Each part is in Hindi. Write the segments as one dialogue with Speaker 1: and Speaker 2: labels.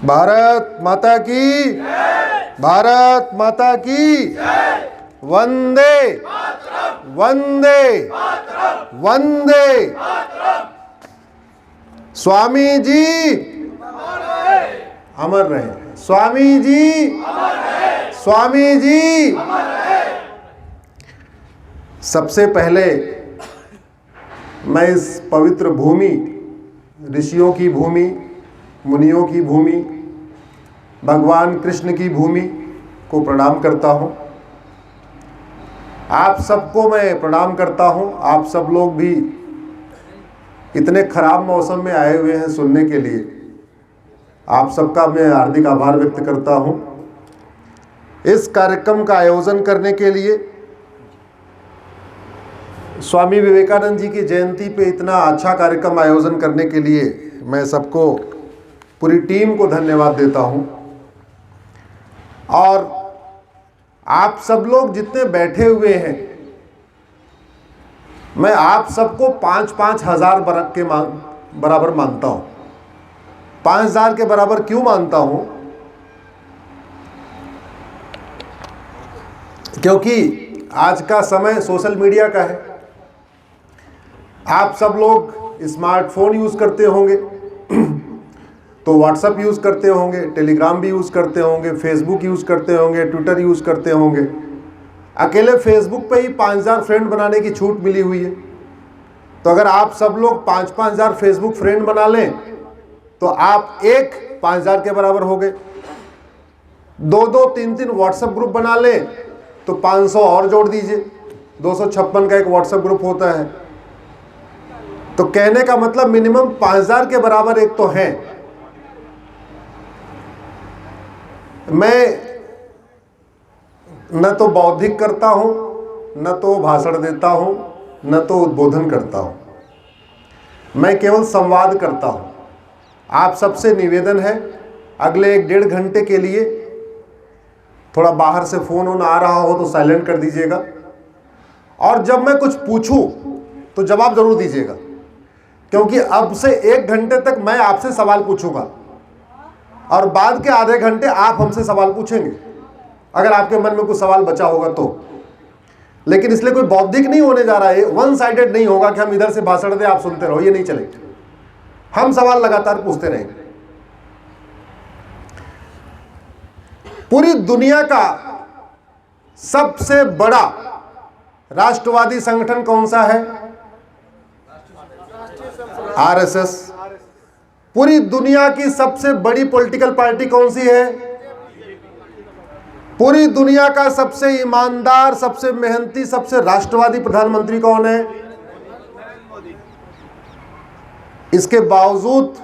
Speaker 1: भारत माता की, भारत माता की, वंदे वंदे वंदे। स्वामी जी अमर रहे, स्वामी जी, स्वामी जी। सबसे पहले मैं इस पवित्र भूमि, ऋषियों की भूमि, मुनियों की भूमि, भगवान कृष्ण की भूमि को प्रणाम करता हूँ। आप सबको मैं प्रणाम करता हूँ। आप सब लोग भी इतने खराब मौसम में आए हुए हैं सुनने के लिए, आप सबका मैं हार्दिक आभार व्यक्त करता हूँ। इस कार्यक्रम का आयोजन करने के लिए, स्वामी विवेकानंद जी की जयंती पे इतना अच्छा कार्यक्रम आयोजन करने के लिए मैं सबको, पूरी टीम को धन्यवाद देता हूँ। और आप सब लोग जितने बैठे हुए हैं, मैं आप सबको 5-5 हज़ार के बराबर मानता हूँ। 5,000 के बराबर क्यों मानता हूँ? क्योंकि आज का समय सोशल मीडिया का है। आप सब लोग स्मार्टफोन यूज़ करते होंगे, तो व्हाट्सएप यूज़ करते होंगे, टेलीग्राम भी यूज़ करते होंगे, फेसबुक यूज़ करते होंगे, ट्विटर यूज़ करते होंगे। अकेले फेसबुक पे ही 5,000 फ्रेंड बनाने की छूट मिली हुई है। तो अगर आप सब लोग 5-5 हज़ार फेसबुक फ्रेंड बना लें तो आप एक 5,000 के बराबर हो गए। 2-2, 3-3 व्हाट्सएप ग्रुप बना लें तो 500 और जोड़ दीजिए, 256 का एक व्हाट्सएप ग्रुप होता है। तो कहने का मतलब मिनिमम 5,000 के बराबर एक तो है। मैं न तो बौद्धिक करता हूं, न तो भाषण देता हूं, न तो उद्बोधन करता हूं। मैं केवल संवाद करता हूं। आप सबसे निवेदन है, अगले 1-1.5 घंटे के लिए थोड़ा बाहर से फोन ऑन आ रहा हो तो साइलेंट कर दीजिएगा। और जब मैं कुछ पूछूं तो जवाब जरूर दीजिएगा, क्योंकि अब से 1 घंटे तक मैं आपसे सवाल पूछूंगा और बाद के आधे घंटे आप हमसे सवाल पूछेंगे, अगर आपके मन में कुछ सवाल बचा होगा तो। लेकिन इसलिए कोई बौद्धिक नहीं होने जा रहा है, वन साइडेड नहीं होगा कि हम इधर से भाषण दें आप सुनते रहो, ये नहीं चलेगा। हम सवाल लगातार पूछते रहेंगे। पूरी दुनिया का सबसे बड़ा राष्ट्रवादी संगठन कौन सा है? आरएसएस। पूरी दुनिया की सबसे बड़ी पॉलिटिकल पार्टी कौन सी है? पूरी दुनिया का सबसे ईमानदार, सबसे मेहनती, सबसे राष्ट्रवादी प्रधानमंत्री कौन है? इसके बावजूद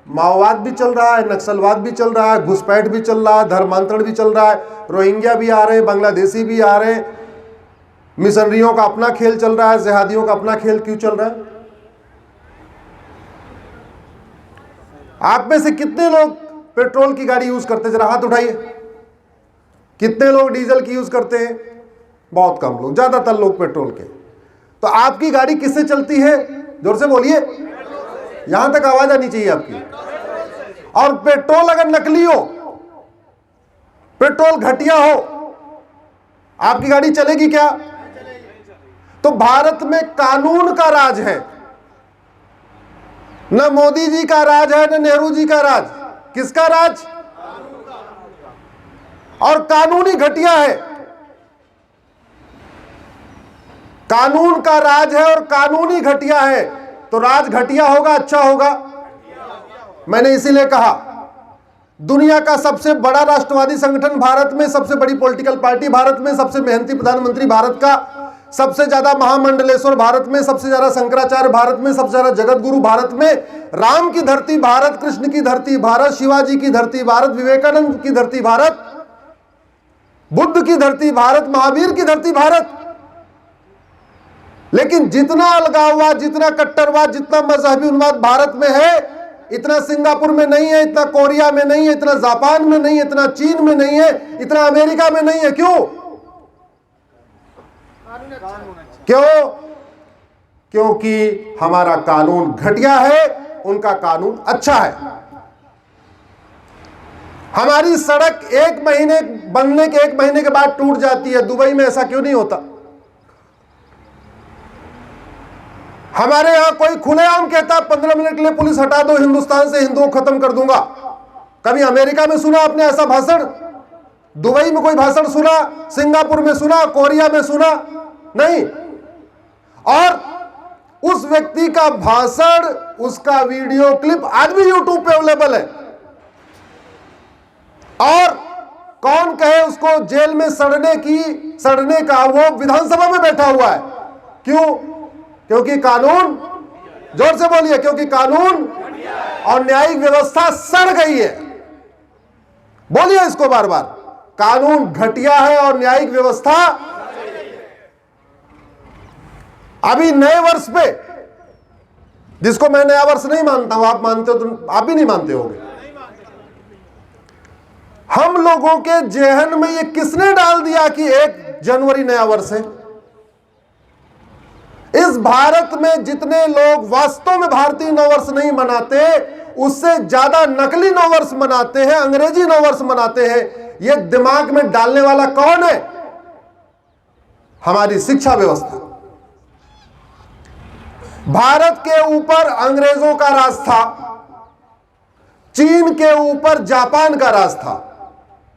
Speaker 1: माओवाद भी चल रहा है, नक्सलवाद भी चल रहा है, घुसपैठ भी चल रहा है, धर्मांतरण भी चल रहा है, रोहिंग्या भी आ रहे हैं, बांग्लादेशी भी आ रहे हैं, मिशनरियों का अपना खेल चल रहा है, जिहादियों का अपना खेल क्यों चल रहा है? आप में से कितने लोग पेट्रोल की गाड़ी यूज करते हैं? जरा हाथ उठाइए। कितने लोग डीजल की यूज करते हैं? बहुत कम लोग, ज्यादातर लोग पेट्रोल के। तो आपकी गाड़ी किससे चलती है? जोर से बोलिए, यहां तक आवाज आनी चाहिए आपकी। और पेट्रोल अगर नकली हो, पेट्रोल घटिया हो, आपकी गाड़ी चलेगी क्या? तो भारत में कानून का राज है, न मोदी जी का राज है, न नेहरू जी का राज। किसका राज? और कानूनी घटिया है। कानून का राज है और कानूनी घटिया है, तो राज घटिया होगा अच्छा होगा? मैंने इसीलिए कहा दुनिया का सबसे बड़ा राष्ट्रवादी संगठन भारत में, सबसे बड़ी पॉलिटिकल पार्टी भारत में, सबसे मेहनती प्रधानमंत्री भारत का, सबसे ज्यादा महामंडलेश्वर भारत में, सबसे ज्यादा शंकराचार्य भारत में, सबसे ज्यादा जगत गुरु भारत में, राम की धरती भारत, कृष्ण की धरती भारत, शिवाजी की धरती भारत, विवेकानंद की धरती भारत, बुद्ध की धरती भारत, महावीर की धरती भारत। लेकिन जितना अलगाववाद, जितना कट्टरवाद, जितना मजहबी उन्माद भारत में है, इतना सिंगापुर में नहीं है, इतना कोरिया में नहीं है, इतना जापान में नहीं है, इतना चीन में नहीं है, इतना अमेरिका में नहीं है। क्यों? क्यों? क्योंकि हमारा कानून घटिया है, उनका कानून अच्छा है। हमारी सड़क एक महीने बनने के 1 महीने के बाद टूट जाती है। दुबई में ऐसा क्यों नहीं होता? हमारे यहां कोई खुलेआम कहता 15 मिनट के लिए पुलिस हटा दो, हिंदुस्तान से हिंदुओं को खत्म कर दूंगा। कभी अमेरिका में सुना आपने ऐसा भाषण? दुबई में कोई भाषण सुना? सिंगापुर में सुना? कोरिया में सुना? नहीं। और उस व्यक्ति का भाषण, उसका वीडियो क्लिप आज भी यूट्यूब पे अवेलेबल है। और कौन कहे उसको जेल में सड़ने का, वो विधानसभा में बैठा हुआ है। क्यों? क्योंकि कानून, जोर से बोलिए, क्योंकि कानून और न्यायिक व्यवस्था सड़ गई है। बोलिए इसको बार बार, कानून घटिया है और न्यायिक व्यवस्था। अभी नए वर्ष पे, जिसको मैं नया वर्ष नहीं मानता हूं, आप मानते हो तो आप भी नहीं मानते होंगे, हम लोगों के जेहन में ये किसने डाल दिया कि 1 जनवरी नया वर्ष है? इस भारत में जितने लोग वास्तव में भारतीय नववर्ष नहीं मनाते, उससे ज्यादा नकली नववर्ष मनाते हैं, अंग्रेजी नववर्ष मनाते हैं। ये दिमाग में डालने वाला कौन है? हमारी शिक्षा व्यवस्था। भारत के ऊपर अंग्रेजों का राज था, चीन के ऊपर जापान का राज था।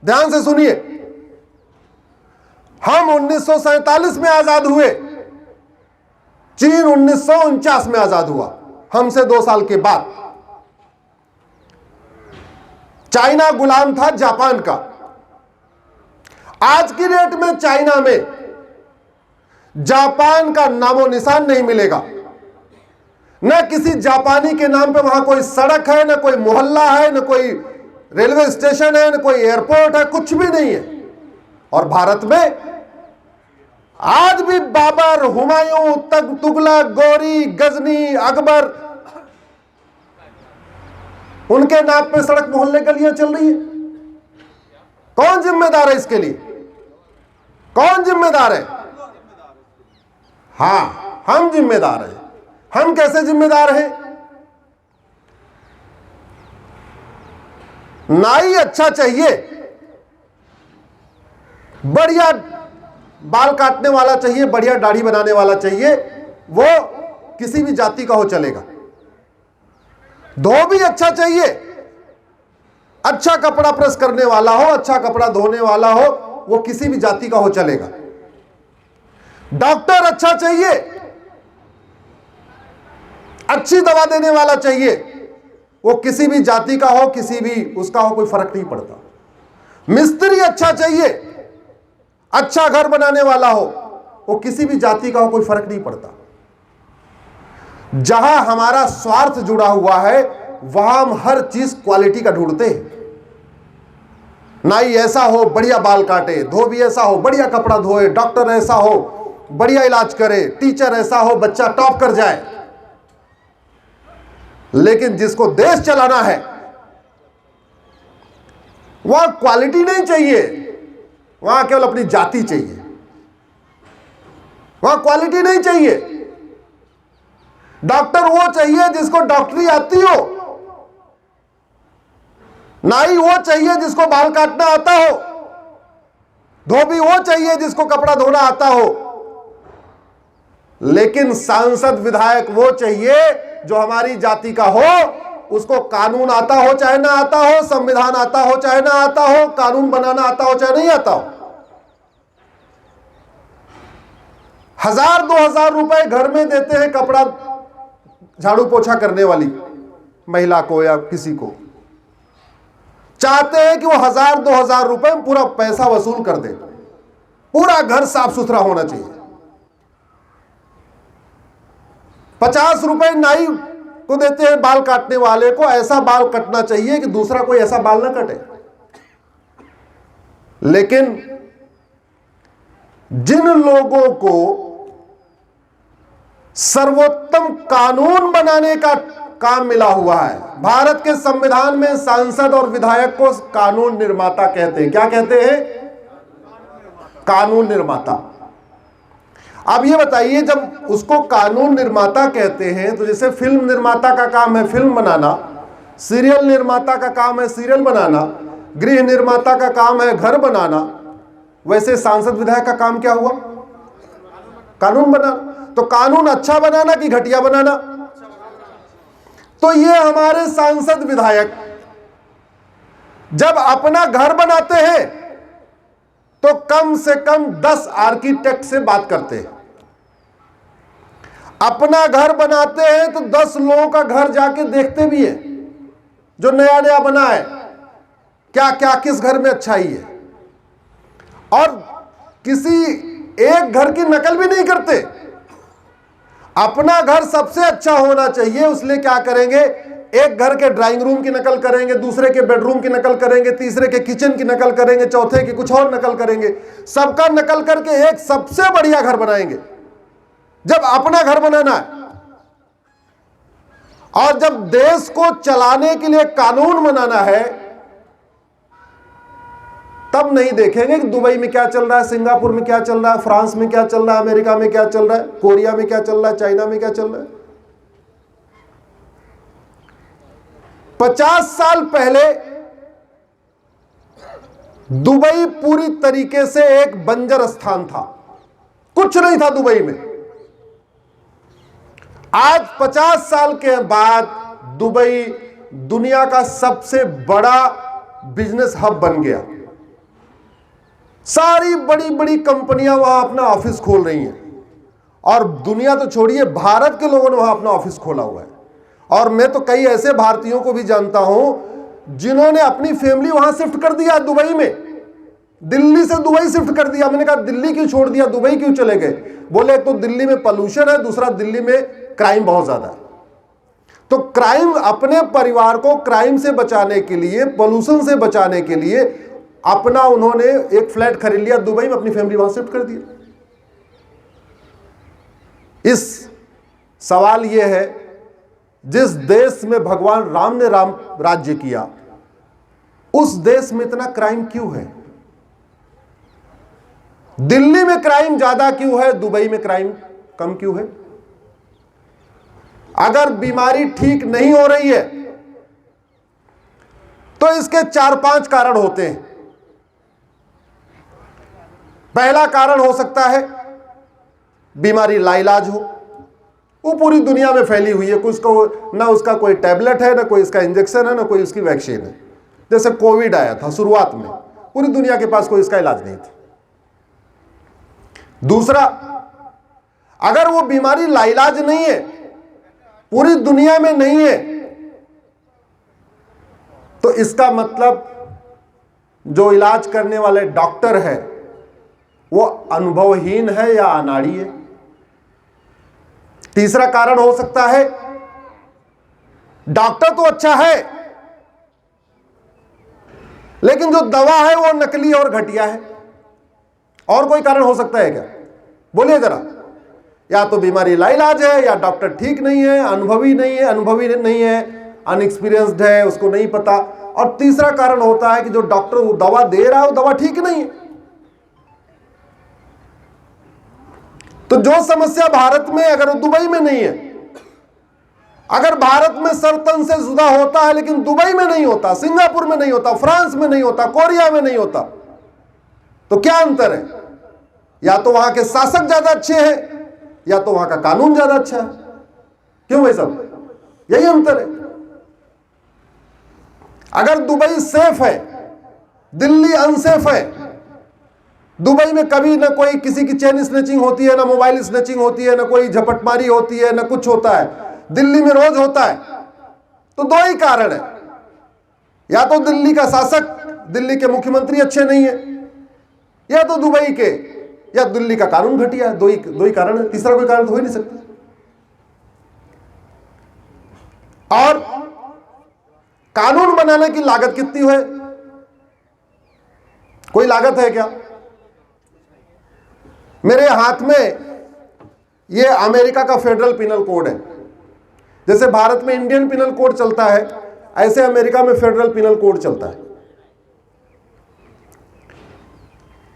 Speaker 1: ध्यान से सुनिए, हम 1947 में आजाद हुए, चीन 1949 में आजाद हुआ, हमसे 2 साल के बाद। चाइना गुलाम था जापान का। आज की डेट में चाइना में जापान का नामो निशान नहीं मिलेगा। न किसी जापानी के नाम पे वहां कोई सड़क है, न कोई मोहल्ला है, न कोई रेलवे स्टेशन है, न कोई एयरपोर्ट है, कुछ भी नहीं है। और भारत में आज भी बाबर, हुमायूं, तुगलक, गौरी, गजनी, अकबर, उनके नाम पे सड़क मोहल्ले गलियां चल रही है। कौन जिम्मेदार है इसके लिए? कौन जिम्मेदार है? हां, हम जिम्मेदार हैं। हम कैसे जिम्मेदार हैं? नाई अच्छा चाहिए, बढ़िया बाल काटने वाला चाहिए, बढ़िया दाढ़ी बनाने वाला चाहिए, वो किसी भी जाति का हो चलेगा। धोबी अच्छा चाहिए, अच्छा कपड़ा प्रेस करने वाला हो, अच्छा कपड़ा धोने वाला हो, वो किसी भी जाति का हो चलेगा। डॉक्टर अच्छा चाहिए, अच्छी दवा देने वाला चाहिए, वो किसी भी जाति का हो, किसी भी उसका हो, कोई फर्क नहीं पड़ता। मिस्त्री अच्छा चाहिए, अच्छा घर बनाने वाला हो, वो किसी भी जाति का हो, कोई फर्क नहीं पड़ता। जहां हमारा स्वार्थ जुड़ा हुआ है, वहां हम हर चीज क्वालिटी का ढूंढते हैं। नाई ऐसा हो बढ़िया बाल काटे, धोबी ऐसा हो बढ़िया कपड़ा धोए, डॉक्टर ऐसा हो बढ़िया इलाज करे, टीचर ऐसा हो बच्चा टॉप कर जाए। लेकिन जिसको देश चलाना है, वहां क्वालिटी नहीं चाहिए, वहां केवल अपनी जाति चाहिए। वहां क्वालिटी नहीं चाहिए। डॉक्टर वो चाहिए जिसको डॉक्टरी आती हो, नाई वो चाहिए जिसको बाल काटना आता हो, धोबी वो चाहिए जिसको कपड़ा धोना आता हो। लेकिन सांसद विधायक वो चाहिए जो हमारी जाति का हो, उसको कानून आता हो चाहे ना आता हो, संविधान आता हो चाहे ना आता हो, कानून बनाना आता हो चाहे नहीं आता हो। 1000-2000 रुपए घर में देते हैं कपड़ा झाड़ू पोछा करने वाली महिला को या किसी को, चाहते हैं कि वो 1000-2000 रुपए में पूरा पैसा वसूल कर दे, पूरा घर साफ सुथरा होना चाहिए। 50 रुपए नाई को देते हैं बाल काटने वाले को, ऐसा बाल कटना चाहिए कि दूसरा कोई ऐसा बाल ना कटे। लेकिन जिन लोगों को सर्वोत्तम कानून बनाने का काम मिला हुआ है, भारत के संविधान में सांसद और विधायक को कानून निर्माता कहते हैं। क्या कहते हैं? कानून निर्माता। अब ये बताइए, जब उसको कानून निर्माता कहते हैं तो जैसे फिल्म निर्माता का काम है फिल्म बनाना, सीरियल निर्माता का काम है सीरियल बनाना, गृह निर्माता का काम है घर बनाना, वैसे सांसद विधायक का काम क्या हुआ? कानून बनाना। तो कानून अच्छा बनाना कि घटिया बनाना? तो ये हमारे सांसद विधायक जब अपना घर बनाते हैं तो कम से कम 10 आर्किटेक्ट से बात करते हैं। अपना घर बनाते हैं तो 10 लोगों का घर जाके देखते भी हैं, जो नया नया बना है, क्या क्या किस घर में अच्छाई है, और किसी एक घर की नकल भी नहीं करते। अपना घर सबसे अच्छा होना चाहिए, इसलिए क्या करेंगे, एक घर के ड्राइंग रूम की नकल करेंगे, दूसरे के बेडरूम की नकल करेंगे, तीसरे के किचन की नकल करेंगे, चौथे की कुछ और नकल करेंगे, सबका नकल करके एक सबसे बढ़िया घर बनाएंगे। जब अपना घर बनाना है और जब देश को चलाने के लिए कानून बनाना है, तब नहीं देखेंगे कि दुबई में क्या चल रहा है, सिंगापुर में क्या चल रहा है, फ्रांस में क्या चल रहा है, अमेरिका में क्या चल रहा है, कोरिया में क्या चल रहा है, चाइना में क्या चल रहा है। 50 साल पहले दुबई पूरी तरीके से एक बंजर स्थान था, कुछ नहीं था दुबई में। आज 50 साल के बाद दुबई दुनिया का सबसे बड़ा बिजनेस हब बन गया। सारी बड़ी बड़ी कंपनियां वहां अपना ऑफिस खोल रही हैं, और दुनिया तो छोड़िए, भारत के लोगों ने वहां अपना ऑफिस खोला हुआ है। और मैं तो कई ऐसे भारतीयों को भी जानता हूं जिन्होंने अपनी फैमिली वहां शिफ्ट कर दिया दुबई में। दिल्ली से दुबई शिफ्ट कर दिया। मैंने कहा दिल्ली क्यों छोड़ दिया, दुबई क्यों चले गए? बोले एक तो दिल्ली में पोल्यूशन है, दूसरा दिल्ली में क्राइम बहुत ज्यादा है। तो क्राइम, अपने परिवार को क्राइम से बचाने के लिए, पोल्यूशन से बचाने के लिए अपना उन्होंने एक फ्लैट खरीद लिया दुबई में, अपनी फैमिली वहां शिफ्ट कर दिया। इस सवाल यह है, जिस देश में भगवान राम ने राम राज्य किया, उस देश में इतना क्राइम क्यों है? दिल्ली में क्राइम ज्यादा क्यों है, दुबई में क्राइम कम क्यों है? अगर बीमारी ठीक नहीं हो रही है तो इसके 4-5 कारण होते हैं। पहला कारण हो सकता है बीमारी लाइलाज हो, वो पूरी दुनिया में फैली हुई है, कुछ को ना उसका कोई टैबलेट है, ना कोई इसका इंजेक्शन है, ना कोई उसकी वैक्सीन है। जैसे कोविड आया था शुरुआत में, पूरी दुनिया के पास कोई इसका इलाज नहीं था। दूसरा, अगर वो बीमारी लाइलाज नहीं है, पूरी दुनिया में नहीं है, तो इसका मतलब जो इलाज करने वाले डॉक्टर है वो अनुभवहीन है या अनाड़ी है। तीसरा कारण हो सकता है डॉक्टर तो अच्छा है लेकिन जो दवा है वो नकली और घटिया है। और कोई कारण हो सकता है क्या? बोलिए जरा। या तो बीमारी लाइलाज है, या डॉक्टर ठीक नहीं है, अनुभवी नहीं है, अनएक्सपीरियंस्ड है, उसको नहीं पता। और तीसरा कारण होता है कि जो डॉक्टर दवा दे रहा है वो दवा ठीक नहीं है। तो जो समस्या भारत में अगर दुबई में नहीं है, अगर भारत में सरतन से जुदा होता है लेकिन दुबई में नहीं होता, सिंगापुर में नहीं होता, फ्रांस में नहीं होता, कोरिया में नहीं होता, तो क्या अंतर है? या तो वहां के शासक ज्यादा अच्छे हैं, या तो वहां का कानून ज्यादा अच्छा है। क्यों भाई साहब? यही अंतर है। अगर दुबई सेफ है, दिल्ली अनसेफ है, दुबई में कभी ना कोई किसी की चेन स्नैचिंग होती है, ना मोबाइल स्नैचिंग होती है, ना कोई झपटमारी होती है, ना कुछ होता है, दिल्ली में रोज होता है। तो दो ही कारण है, या तो दिल्ली का शासक, दिल्ली के मुख्यमंत्री अच्छे नहीं है, या तो दुबई के या दिल्ली का कानून घटिया है। दो ही कारण है, तीसरा कोई कारण तो हो ही नहीं सकता। और कानून बनाने की लागत कितनी है? कोई लागत है क्या? मेरे हाथ में ये अमेरिका का फेडरल पिनल कोड है। जैसे भारत में इंडियन पिनल कोड चलता है, ऐसे अमेरिका में फेडरल पिनल कोड चलता है।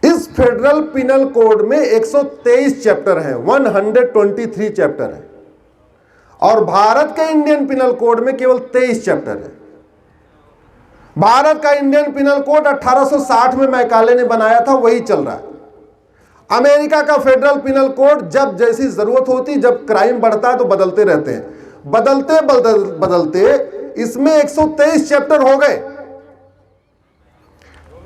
Speaker 1: इस फेडरल पिनल कोड में 123 चैप्टर हैं, 123 चैप्टर है, और भारत के इंडियन पिनल कोड में केवल 23 चैप्टर है। भारत का इंडियन पिनल कोड 1860 में मैकाले ने बनाया था, वही चल रहा है। अमेरिका का फेडरल पिनल कोड जब जैसी जरूरत होती, जब क्राइम बढ़ता है तो बदलते रहते हैं। बदलते बदलते इसमें 123 चैप्टर हो गए।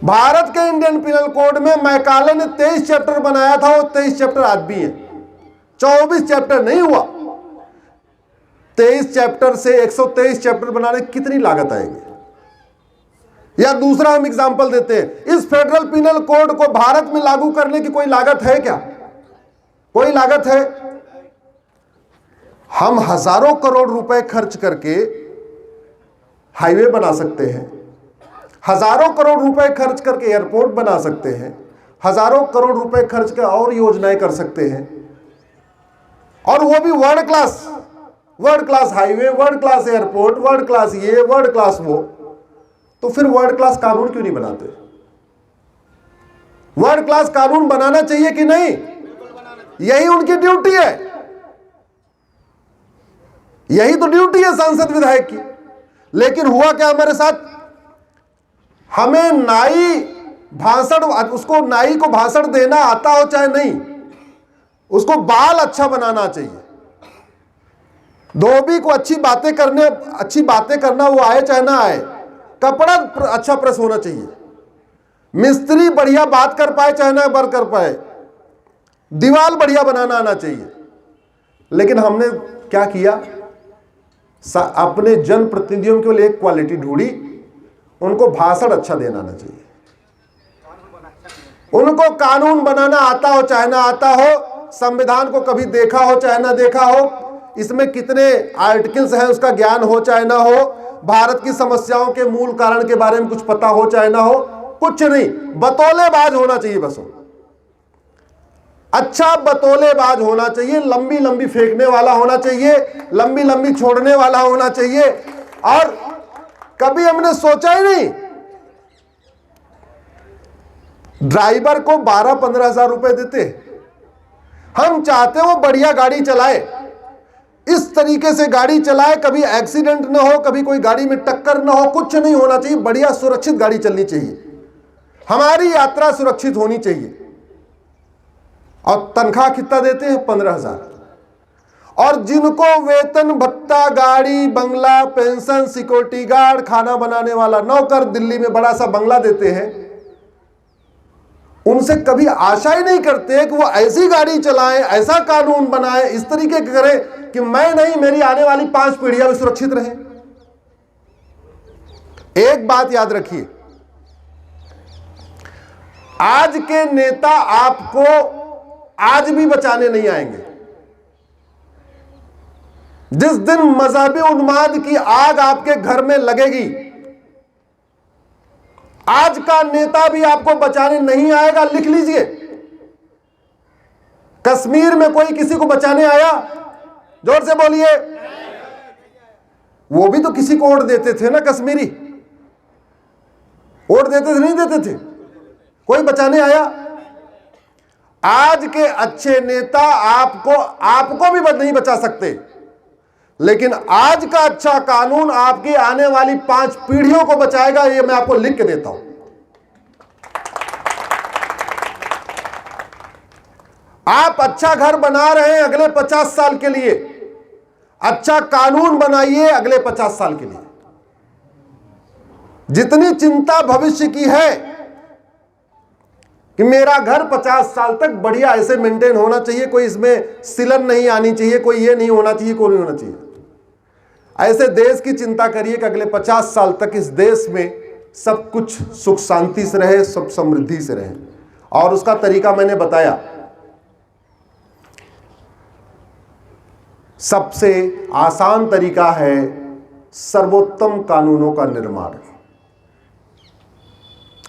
Speaker 1: भारत के इंडियन पिनल कोड में मैकाले ने 23 चैप्टर बनाया था, वो 23 चैप्टर आज भी है, 24 चैप्टर नहीं हुआ। 23 चैप्टर से 123 चैप्टर बनाने की कितनी लागत आएगी? या दूसरा हम एग्जांपल देते हैं, इस फेडरल पिनल कोड को भारत में लागू करने की कोई लागत है क्या? कोई लागत है? हम हजारों करोड़ रुपए खर्च करके हाईवे बना सकते हैं, हजारों करोड़ रुपए खर्च करके एयरपोर्ट बना सकते हैं, हजारों करोड़ रुपए खर्च कर और योजनाएं कर सकते हैं, और वो भी world class highway, world class airport, world class ये, वर्ल्ड क्लास वो। तो फिर वर्ल्ड क्लास कानून क्यों नहीं बनाते? वर्ल्ड क्लास कानून बनाना चाहिए कि नहीं? यही उनकी ड्यूटी है, यही तो ड्यूटी है सांसद विधायक की। लेकिन हुआ क्या हमारे साथ? हमें उसको नाई को भाषण देना आता हो चाहे नहीं, उसको बाल अच्छा बनाना चाहिए, धोबी को अच्छी बातें करना वो आए चाहे ना आए, कपड़ा अच्छा प्रेस होना चाहिए, मिस्त्री बढ़िया बात कर पाए चाहे ना बर कर पाए, दीवार बढ़िया बनाना आना चाहिए। लेकिन हमने क्या किया? अपने जनप्रतिनिधियों के लिए एक क्वालिटी ढूंढी, उनको भाषण अच्छा देना आना चाहिए, उनको कानून बनाना आता हो चाहे ना आता हो, संविधान को कभी देखा हो चाहे ना देखा हो, इसमें कितने आर्टिकल्स हैं उसका ज्ञान हो चाहे ना हो, भारत की समस्याओं के मूल कारण के बारे में कुछ पता हो चाहे ना हो, कुछ नहीं, बतौलेबाज होना चाहिए बस। अच्छा बतौलेबाज होना चाहिए, लंबी लंबी फेंकने वाला होना चाहिए, लंबी लंबी छोड़ने वाला होना चाहिए। और कभी हमने सोचा ही नहीं, ड्राइवर को 12-15 हजार रुपए देते, हम चाहते वो बढ़िया गाड़ी चलाए, इस तरीके से गाड़ी चलाए, कभी एक्सीडेंट ना हो, कभी कोई गाड़ी में टक्कर ना हो, कुछ नहीं होना चाहिए, बढ़िया सुरक्षित गाड़ी चलनी चाहिए, हमारी यात्रा सुरक्षित होनी चाहिए। और तनख्वाह कितना देते हैं? 15,000। और जिनको वेतन भत्ता, गाड़ी, बंगला, पेंशन, सिक्योरिटी गार्ड, खाना बनाने वाला नौकर, दिल्ली में बड़ा सा बंगला देते हैं, उनसे कभी आशा ही नहीं करते कि वो ऐसी गाड़ी चलाएं, ऐसा कानून बनाएं, इस तरीके करें कि मैं नहीं, मेरी आने वाली 5 पीढ़ियां भी सुरक्षित रहें। एक बात याद रखिए, आज के नेता आपको आज भी बचाने नहीं आएंगे। जिस दिन मजहबी उन्माद की आग आपके घर में लगेगी, आज का नेता भी आपको बचाने नहीं आएगा। लिख लीजिए, कश्मीर में कोई किसी को बचाने आया? जोर से बोलिए। वो भी तो किसी को वोट देते थे ना, कश्मीरी वोट देते थे, नहीं देते थे? कोई बचाने आया? आज के अच्छे नेता आपको भी नहीं बचा सकते, लेकिन आज का अच्छा कानून आपकी आने वाली 5 पीढ़ियों को बचाएगा, ये मैं आपको लिख के देता हूं। आप अच्छा घर बना रहे हैं अगले 50 साल के लिए, अच्छा कानून बनाइए अगले 50 साल के लिए। जितनी चिंता भविष्य की है कि मेरा घर 50 साल तक बढ़िया ऐसे मेंटेन होना चाहिए, कोई इसमें सिलन नहीं आनी चाहिए, कोई ये नहीं होना चाहिए, कोई नहीं होना चाहिए, ऐसे देश की चिंता करिए कि अगले 50 साल तक इस देश में सब कुछ सुख शांति से रहे, सब समृद्धि से रहे। और उसका तरीका मैंने बताया, सबसे आसान तरीका है सर्वोत्तम कानूनों का निर्माण।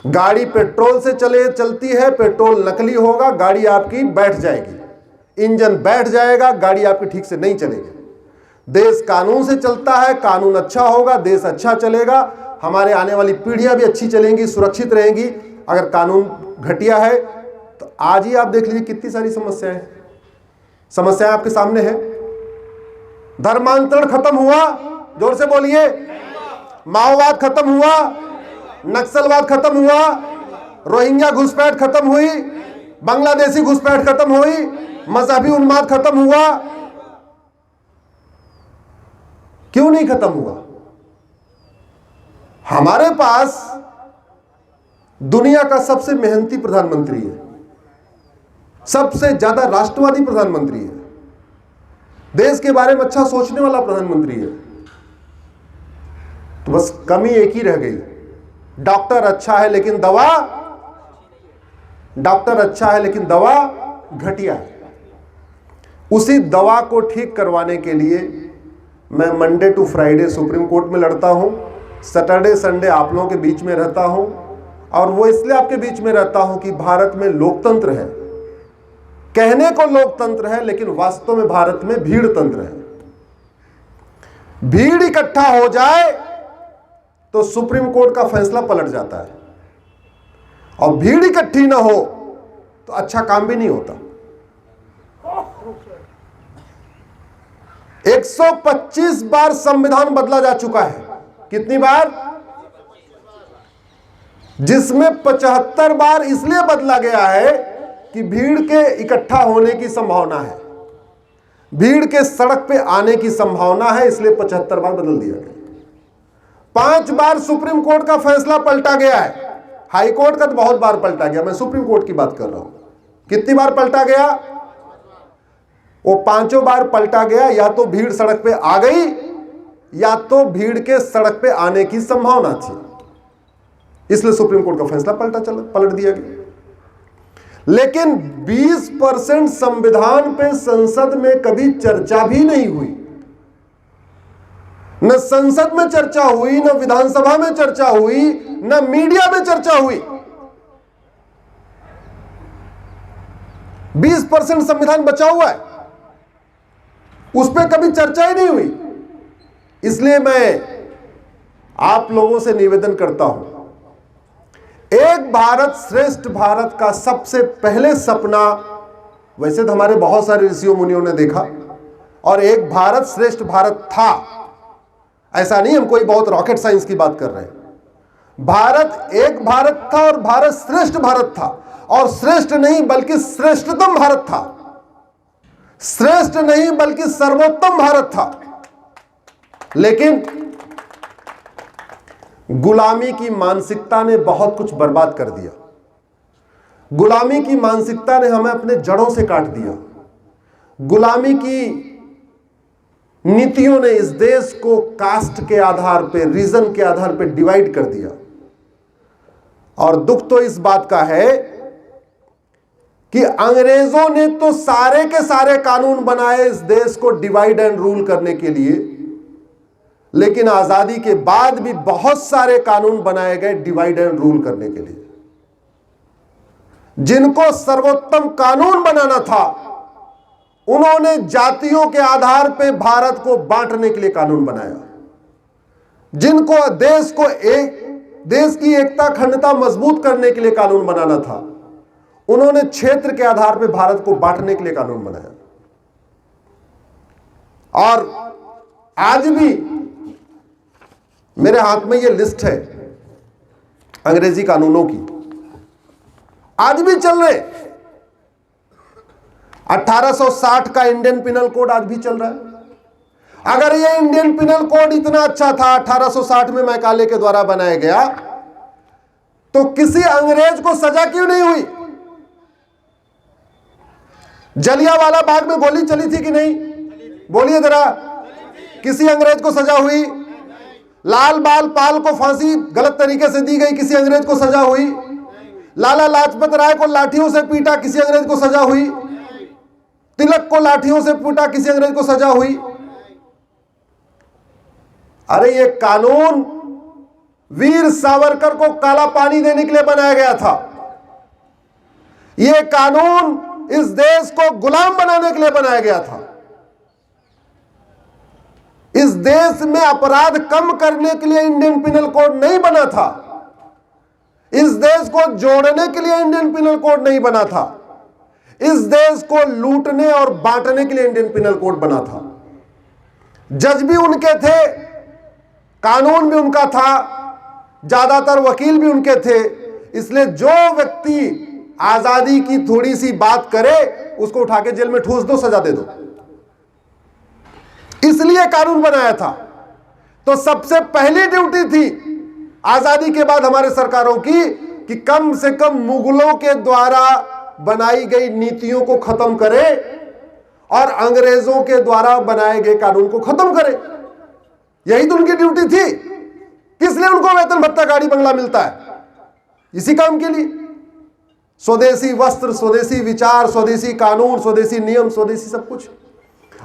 Speaker 1: गाड़ी पेट्रोल से चलती है, पेट्रोल नकली होगा, गाड़ी आपकी बैठ जाएगी, इंजन बैठ जाएगा, गाड़ी आपकी ठीक से नहीं चलेगी। देश कानून से चलता है, कानून अच्छा होगा, देश अच्छा चलेगा, हमारे आने वाली पीढ़ियां भी अच्छी चलेंगी, सुरक्षित रहेंगी। अगर कानून घटिया है तो आज ही आप देख लीजिए कितनी सारी समस्याएं आपके सामने है। धर्मांतरण खत्म हुआ? जोर से बोलिए। माओवाद खत्म हुआ? नक्सलवाद खत्म हुआ, रोहिंग्या घुसपैठ खत्म हुई, बांग्लादेशी घुसपैठ खत्म हुई, मजहबी उन्माद खत्म हुआ? क्यों नहीं खत्म हुआ? हमारे पास दुनिया का सबसे मेहनती प्रधानमंत्री है, सबसे ज्यादा राष्ट्रवादी प्रधानमंत्री है, देश के बारे में अच्छा सोचने वाला प्रधानमंत्री है। तो बस कमी एक ही रह गई, डॉक्टर अच्छा है लेकिन दवा, डॉक्टर अच्छा है लेकिन दवा घटिया है। उसी दवा को ठीक करवाने के लिए मैं Monday to Friday Supreme Court में लड़ता हूं, सैटरडे संडे आप लोगों के बीच में रहता हूं, और वो इसलिए आपके बीच में रहता हूं कि भारत में लोकतंत्र है। कहने को लोकतंत्र है लेकिन वास्तव में भारत में भीड़ तंत्र है। भीड़ इकट्ठा हो जाए तो सुप्रीम कोर्ट का फैसला पलट जाता है, और भीड़ इकट्ठी ना हो तो अच्छा काम भी नहीं होता। 125 बार संविधान बदला जा चुका है। कितनी बार? जिसमें 75 बार इसलिए बदला गया है कि भीड़ के इकट्ठा होने की संभावना है, भीड़ के सड़क पे आने की संभावना है, इसलिए 75 बार बदल दिया गया। 5 बार सुप्रीम कोर्ट का फैसला पलटा गया है। हाई कोर्ट का तो बहुत बार पलटा गया, मैं सुप्रीम कोर्ट की बात कर रहा हूं। कितनी बार पलटा गया? वो 5 बार पलटा गया। या तो भीड़ सड़क पे आ गई, या तो भीड़ के सड़क पे आने की संभावना थी, इसलिए सुप्रीम कोर्ट का फैसला पलट दिया गया। लेकिन 20% संविधान पे संसद में कभी चर्चा भी नहीं हुई। न संसद में चर्चा हुई, न विधानसभा में चर्चा हुई, न मीडिया में चर्चा हुई। 20% संविधान बचा हुआ है, उस पर कभी चर्चा ही नहीं हुई। इसलिए मैं आप लोगों से निवेदन करता हूं, एक भारत श्रेष्ठ भारत का सबसे पहले सपना, वैसे तो हमारे बहुत सारे ऋषियों मुनियों ने देखा, और एक भारत श्रेष्ठ भारत था, ऐसा नहीं हम कोई बहुत रॉकेट साइंस की बात कर रहे हैं। भारत एक भारत था और भारत श्रेष्ठ भारत था, और श्रेष्ठ नहीं बल्कि श्रेष्ठतम भारत था, श्रेष्ठ नहीं बल्कि सर्वोत्तम भारत था। लेकिन गुलामी की मानसिकता ने बहुत कुछ बर्बाद कर दिया। गुलामी की मानसिकता ने हमें अपने जड़ों से काट दिया। गुलामी की नीतियों ने इस देश को कास्ट के आधार पे, रीजन के आधार पे डिवाइड कर दिया। और दुख तो इस बात का है कि अंग्रेजों ने तो सारे के सारे कानून बनाए इस देश को डिवाइड एंड रूल करने के लिए, लेकिन आजादी के बाद भी बहुत सारे कानून बनाए गए डिवाइड एंड रूल करने के लिए। जिनको सर्वोत्तम कानून बनाना था, उन्होंने जातियों के आधार पर भारत को बांटने के लिए कानून बनाया। जिनको देश की एकता अखंडता मजबूत करने के लिए कानून बनाना था, उन्होंने क्षेत्र के आधार पर भारत को बांटने के लिए कानून बनाया। और आज भी मेरे हाथ में यह लिस्ट है अंग्रेजी कानूनों की, आज भी चल रहे। 1860 का इंडियन पिनल कोड आज भी चल रहा है। अगर यह इंडियन पिनल कोड इतना अच्छा था, 1860 में मैकाले के द्वारा बनाया गया, तो किसी अंग्रेज को सजा क्यों नहीं हुई? जलियांवाला बाग में गोली चली थी कि नहीं? बोलिए जरा, किसी अंग्रेज को सजा हुई? लाल बाल पाल को फांसी गलत तरीके से दी गई, किसी अंग्रेज को सजा हुई? लाला लाजपत राय को लाठियों से पीटा, किसी अंग्रेज को सजा हुई? तिलक को लाठियों से पीटा, किसी अंग्रेज को सजा हुई? अरे ये कानून वीर सावरकर को काला पानी देने के लिए बनाया गया था। यह कानून इस देश को गुलाम बनाने के लिए बनाया गया था। इस देश में अपराध कम करने के लिए इंडियन पिनल कोड नहीं बना था। इस देश को जोड़ने के लिए इंडियन पिनल कोड नहीं बना था। इस देश को लूटने और बांटने के लिए इंडियन पिनल कोड बना था। जज भी उनके थे, कानून भी उनका था, ज्यादातर वकील भी उनके थे। इसलिए जो व्यक्ति आजादी की थोड़ी सी बात करे उसको उठा के जेल में ठूस दो, सजा दे दो। इसलिए कानून बनाया था। तो सबसे पहली ड्यूटी थी आजादी के बाद हमारे सरकारों की कि कम से कम मुगलों के द्वारा बनाई गई नीतियों को खत्म करे और अंग्रेजों के बनाए गए कानून को खत्म करे। यही तो उनकी ड्यूटी थी। किस लिए उनको वेतन भत्ता गाड़ी बंगला मिलता है? इसी काम के लिए। स्वदेशी वस्त्र, स्वदेशी विचार, स्वदेशी कानून, स्वदेशी नियम, स्वदेशी सब कुछ।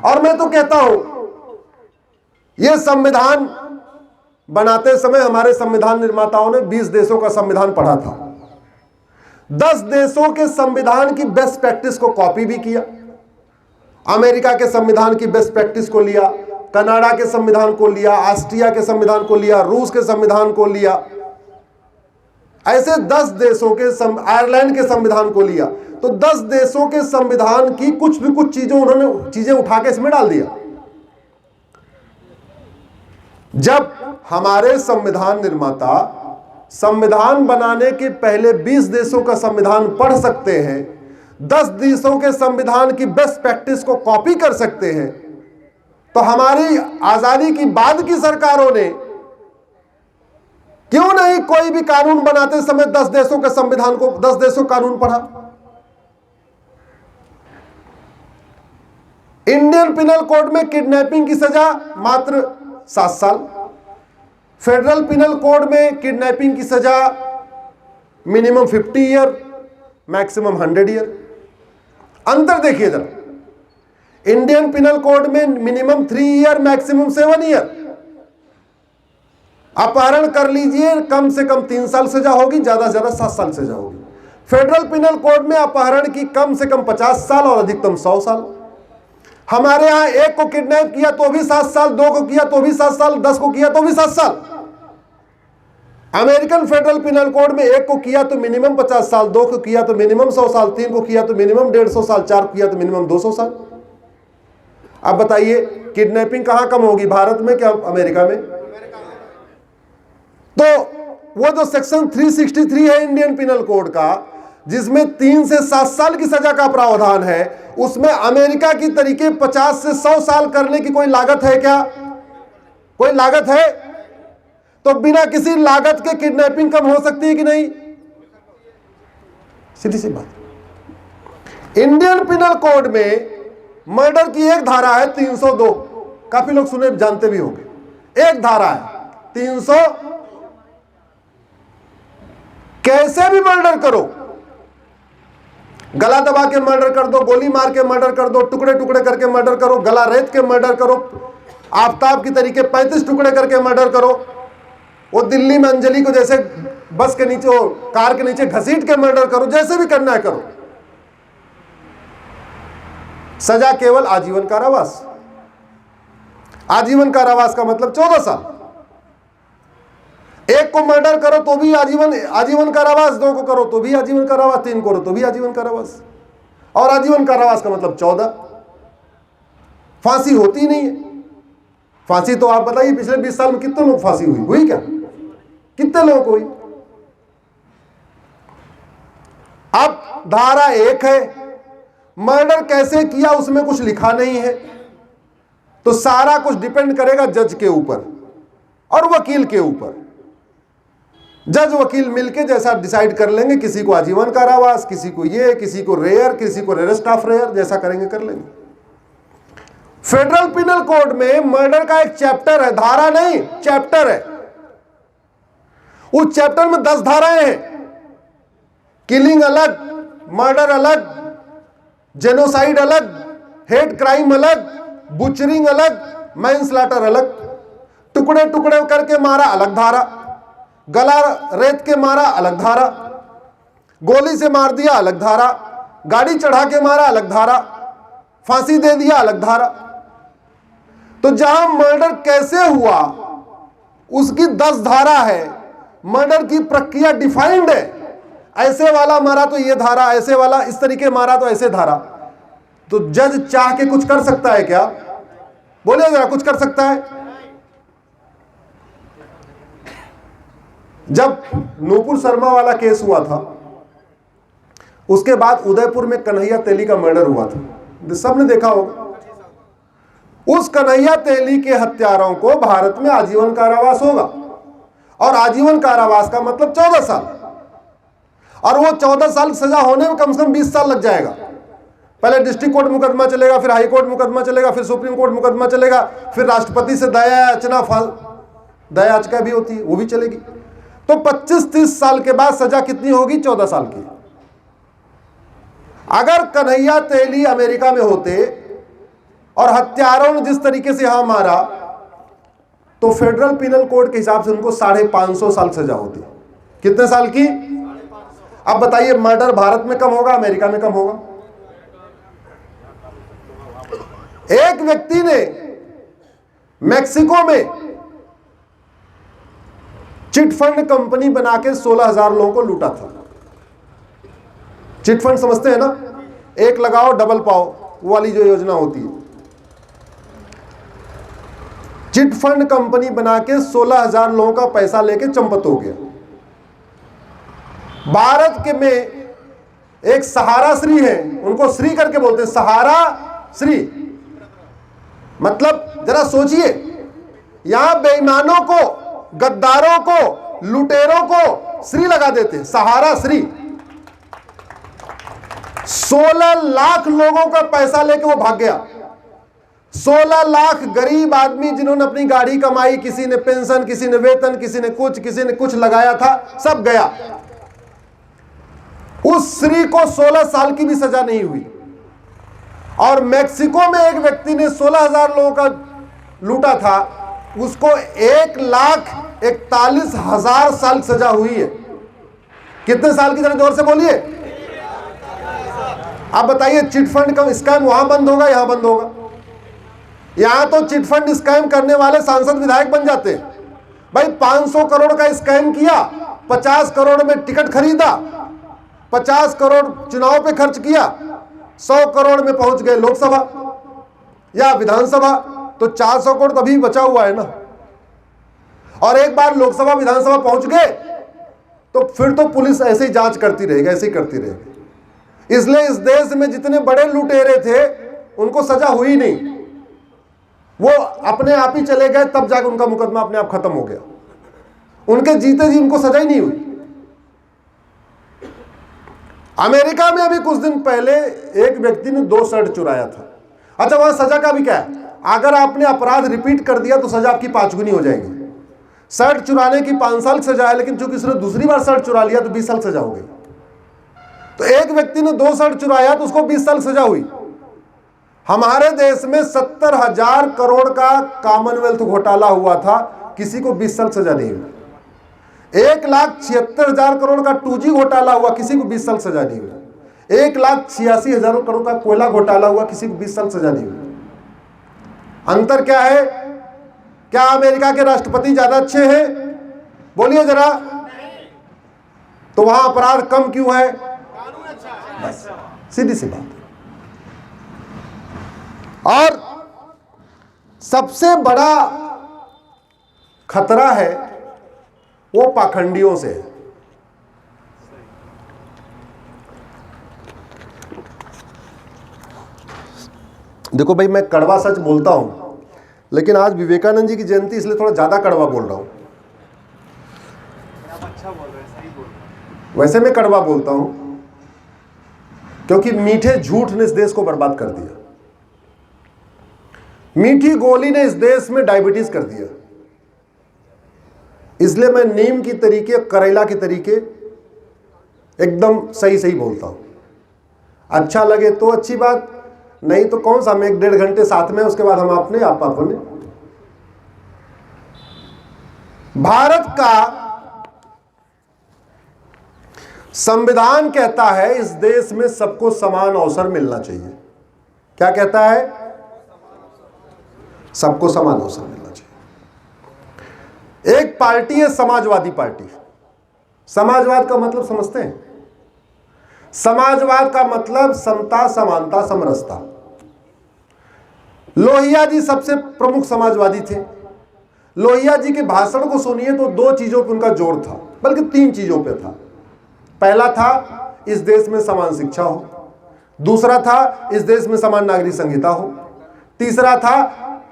Speaker 1: और मैं तो कहता हूं यह संविधान बनाते समय हमारे संविधान निर्माताओं ने 20 देशों का संविधान पढ़ा था। 10 देशों के संविधान की बेस्ट प्रैक्टिस को कॉपी भी किया। अमेरिका के संविधान की बेस्ट प्रैक्टिस को लिया, कनाडा के संविधान को लिया, ऑस्ट्रिया के संविधान को लिया, रूस के संविधान को लिया। ऐसे 10 देशों के आयरलैंड के संविधान को लिया। तो 10 देशों के संविधान की कुछ चीजें उन्होंने चीजें उठा के इसमें डाल दिया। जब हमारे संविधान निर्माता संविधान बनाने के पहले 20 देशों का संविधान पढ़ सकते हैं, 10 देशों के संविधान की बेस्ट प्रैक्टिस को कॉपी कर सकते हैं, तो हमारी आजादी की बाद की सरकारों ने क्यों नहीं कोई भी कानून बनाते समय 10 देशों के संविधान को, 10 देशों कानून पढ़ा? इंडियन पिनल कोड में किडनैपिंग की सजा मात्र 7 साल, फेडरल पिनल कोड में किडनैपिंग की सजा मिनिमम 50 ईयर, मैक्सिमम 100 ईयर। अंतर देखिए जरा। इंडियन पिनल कोड में मिनिमम 3 ईयर, मैक्सिमम 7 ईयर। अपहरण कर लीजिए, कम से कम 3 साल सजा होगी, ज्यादा से ज्यादा 7 साल सजा होगी। फेडरल पिनल कोड में अपहरण की कम से कम 50 साल और अधिकतम 100 साल। हमारे यहां एक को किडनैप किया तो भी 7 साल, 2 को किया तो भी 7 साल, 10 को किया तो भी 7 साल। अमेरिकन फेडरल पिनल कोड में एक को किया तो मिनिमम 50 साल, 2 को किया तो मिनिमम 100 साल, 3 को किया तो मिनिमम 150 साल, 4 को किया तो मिनिमम 200 साल। अब बताइए किडनैपिंग कहां कम होगी, भारत में क्या अमेरिका में? तो वो जो सेक्शन 363 है इंडियन पिनल कोड का, जिसमें 3 से 7 साल की सजा का प्रावधान है, उसमें अमेरिका की तरीके 50 से 100 साल करने की कोई लागत है क्या? कोई लागत है? तो बिना किसी लागत के किडनैपिंग कम हो सकती है कि नहीं? सीधी सी बात। इंडियन पिनल कोड में मर्डर की एक धारा है 302, काफी लोग सुने जानते भी होंगे। एक धारा है 300, कैसे भी मर्डर करो, गला दबा के मर्डर कर दो, गोली मार के मर्डर कर दो, टुकड़े टुकड़े करके मर्डर करो, गला रेत के मर्डर करो, आफताब की तरीके 35 टुकड़े करके मर्डर करो, वो दिल्ली में अंजलि को जैसे बस के नीचे, कार के नीचे घसीट के मर्डर करो, जैसे भी करना है करो। सजा केवल आजीवन कारावास। आजीवन कारावास का मतलब 14 साल। एक को मर्डर करो तो भी आजीवन कारावास, 2 को करो तो भी आजीवन कारावास, 3 करो तो भी आजीवन कारावास। और आजीवन कारावास का मतलब 14। फांसी होती नहीं है। फांसी तो आप बताइए पिछले 20 साल में कितने लोग फांसी हुई क्या? कितने लोगों को हुई? अब धारा 1 है, मर्डर कैसे किया उसमें कुछ लिखा नहीं है, तो सारा कुछ डिपेंड करेगा जज के ऊपर और वकील के ऊपर। जज वकील मिलके जैसा डिसाइड कर लेंगे, किसी को आजीवन कारावास, किसी को ये, किसी को रेयर, किसी को रेरेस्ट ऑफ रेयर, जैसा करेंगे कर लेंगे। फेडरल पिनल कोड में मर्डर का एक चैप्टर है, धारा नहीं चैप्टर है। उस चैप्टर में 10 धाराएं हैं। किलिंग अलग, मर्डर अलग, जेनोसाइड अलग, हेट क्राइम अलग, बुचरिंग अलग, मैनस्लॉटर अलग, टुकड़े टुकड़े करके मारा अलग धारा, गला रेत के मारा अलग धारा, गोली से मार दिया अलग धारा, गाड़ी चढ़ा के मारा अलग धारा, फांसी दे दिया अलग धारा। तो जहां मर्डर कैसे हुआ उसकी 10 धारा है। मर्डर की प्रक्रिया डिफाइंड है। ऐसे वाला मारा तो ये धारा, ऐसे वाला इस तरीके मारा तो ऐसे धारा। तो जज चाह के कुछ कर सकता है क्या? बोलिए जरा, कुछ कर सकता है? जब नूपुर शर्मा वाला केस हुआ था, उसके बाद उदयपुर में कन्हैया तेली का मर्डर हुआ था, सबने देखा होगा। उस कन्हैया तेली के हत्यारों को भारत में आजीवन कारावास होगा, और आजीवन कारावास का मतलब 14 साल, और वो 14 साल सजा होने में कम से कम 20 साल लग जाएगा। पहले डिस्ट्रिक्ट कोर्ट मुकदमा चलेगा, फिर हाई कोर्ट मुकदमा चलेगा, फिर सुप्रीम कोर्ट मुकदमा चलेगा, फिर राष्ट्रपति से दया याचिका भी होती है, वो भी चलेगी। तो 25-30 साल के बाद सजा कितनी होगी? 14 साल की। अगर कन्हैया तेली अमेरिका में होते और हत्यारों ने जिस तरीके से यहां मारा, तो फेडरल पिनल कोड के हिसाब से उनको 550 साल सजा होती। कितने साल की? अब बताइए, मर्डर भारत में कम होगा, अमेरिका में कम होगा? एक व्यक्ति ने मैक्सिको में चिटफंड कंपनी बना के 16,000 लोगों को लूटा था। चिटफंड समझते हैं ना? एक लगाओ डबल पाओ, वो वाली जो योजना होती है। चिटफंड कंपनी बना के 16,000 लोगों का पैसा लेके चंपत हो गया। भारत के में एक सहारा श्री है, उनको श्री करके बोलते हैं, सहारा श्री। मतलब जरा सोचिए, यहां बेईमानों को, गद्दारों को, लुटेरों को श्री लगा देते हैं, सहारा श्री। 16 लाख लोगों का पैसा लेके वो भाग गया। 16 लाख गरीब आदमी जिन्होंने अपनी गाड़ी कमाई, किसी ने पेंशन, किसी ने वेतन, किसी ने कुछ लगाया था, सब गया। उस श्री को 16 साल की भी सजा नहीं हुई। और मैक्सिको में एक व्यक्ति ने 16,000 लोगों का लूटा था, उसको 1,41,000 साल सजा हुई है। कितने साल की? जरा जोर से बोलिए। आप बताइए, चिटफंड का स्कैम वहां बंद होगा, यहां बंद होगा? यहां तो चिटफंड स्कैम करने वाले सांसद विधायक बन जाते हैं। भाई 500 करोड़ का स्कैम किया, 50 करोड़ में टिकट खरीदा, 50 करोड़ चुनाव पे खर्च किया, 100 करोड़ में पहुंच गए लोकसभा या विधानसभा, तो 400 करोड़ तभी बचा हुआ है ना। और एक बार लोकसभा विधानसभा पहुंच गए तो फिर तो पुलिस ऐसे ही जांच करती रहेगी, ऐसे ही करती रहेगी। इसलिए इस देश में जितने बड़े लुटेरे थे उनको सजा हुई नहीं, वो अपने आप ही चले गए, तब जाकर उनका मुकदमा अपने आप खत्म हो गया। उनके जीते जी उनको सजा ही नहीं हुई। अमेरिका में अभी कुछ दिन पहले एक व्यक्ति ने 2 शर्ट चुराया था। अच्छा, वहां सजा का भी क्या है? अगर आपने अपराध रिपीट कर दिया तो सजा आपकी 5 गुनी हो जाएगी। शर्ट चुराने की 5 साल की सजा है, लेकिन चूंकि उसने दूसरी बार शर्ट चुरा लिया तो 20 साल सजा हो गई। तो एक व्यक्ति ने 2 शर्ट चुराया तो उसको 20 साल सजा हुई। हमारे देश में 70,000 करोड़ का कॉमनवेल्थ घोटाला हुआ था, किसी को 20 साल सजा नहीं हुई। 1,76,000 करोड़ का 2G घोटाला हुआ, किसी को 20 साल सजा नहीं हुई। 1,86,000 करोड़ का कोयला घोटाला हुआ, किसी को 20 साल सजा नहीं हुई। अंतर क्या है? क्या अमेरिका के राष्ट्रपति ज्यादा अच्छे हैं? बोलिए जरा। तो वहां अपराध कम क्यों है? बस सीधी सी बात। और सबसे बड़ा खतरा है वो पाखंडियों से। देखो भाई, मैं कड़वा सच बोलता हूं, लेकिन आज विवेकानंद जी की जयंती इसलिए थोड़ा ज्यादा कड़वा बोल रहा हूं। वैसे मैं कड़वा बोलता हूं क्योंकि मीठे झूठ ने इस देश को बर्बाद कर दिया। मीठी गोली ने इस देश में डायबिटीज कर दिया। इसलिए मैं नीम की तरीके, करेला की तरीके एकदम सही सही बोलता हूं। अच्छा लगे तो अच्छी बात, नहीं तो कौन सा, हम 1-1.5 घंटे साथ में, उसके बाद हम अपने आप अपने। भारत का संविधान कहता है इस देश में सबको समान अवसर मिलना चाहिए। क्या कहता है? सबको समान अवसर मिलना चाहिए। एक पार्टी है समाजवादी पार्टी। समाजवाद का मतलब समझते हैं? समाजवाद का मतलब समता, समानता, समरसता। लोहिया जी सबसे प्रमुख समाजवादी थे। लोहिया जी के भाषण को सुनिए तो 2 चीजों पर उनका जोर था, बल्कि 3 चीजों पे था। पहला था इस देश में समान शिक्षा हो, दूसरा था इस देश में समान नागरिक संहिता हो, तीसरा था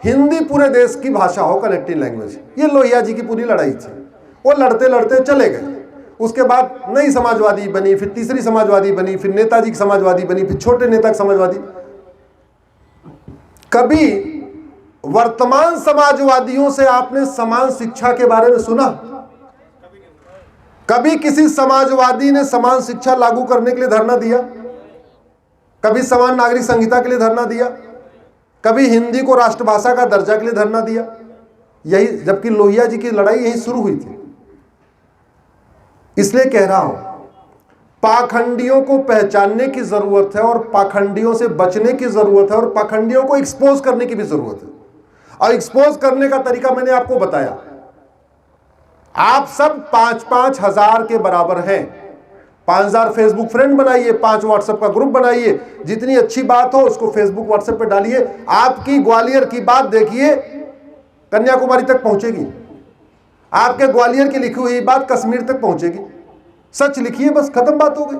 Speaker 1: हिंदी पूरे देश की भाषा हो, कनेक्टिंग लैंग्वेज। ये लोहिया जी की पूरी लड़ाई थी। वो लड़ते लड़ते चले गए। उसके बाद नई समाजवादी बनी, फिर तीसरी समाजवादी बनी, फिर नेताजी की समाजवादी बनी, फिर छोटे नेता की समाजवादी। कभी वर्तमान समाजवादियों से आपने समान शिक्षा के बारे में सुना? कभी किसी समाजवादी ने समान शिक्षा लागू करने के लिए धरना दिया? कभी समान नागरिक संहिता के लिए धरना दिया? कभी हिंदी को राष्ट्रभाषा का दर्जा के लिए धरना दिया? यही, जबकि लोहिया जी की लड़ाई यही शुरू हुई थी। इसलिए कह रहा हूं, पाखंडियों को पहचानने की जरूरत है और पाखंडियों से बचने की जरूरत है और पाखंडियों को एक्सपोज करने की भी जरूरत है। और एक्सपोज करने का तरीका मैंने आपको बताया। आप सब 5-5 हजार के बराबर हैं। 5000 फेसबुक फ्रेंड बनाइए, 5 व्हाट्सएप का ग्रुप बनाइए। जितनी अच्छी बात हो उसको फेसबुक व्हाट्सएप पे डालिए। आपकी ग्वालियर की बात देखिए कन्याकुमारी तक पहुंचेगी, आपके ग्वालियर की लिखी हुई बात कश्मीर तक पहुंचेगी। सच लिखिए, बस खत्म बात हो गई।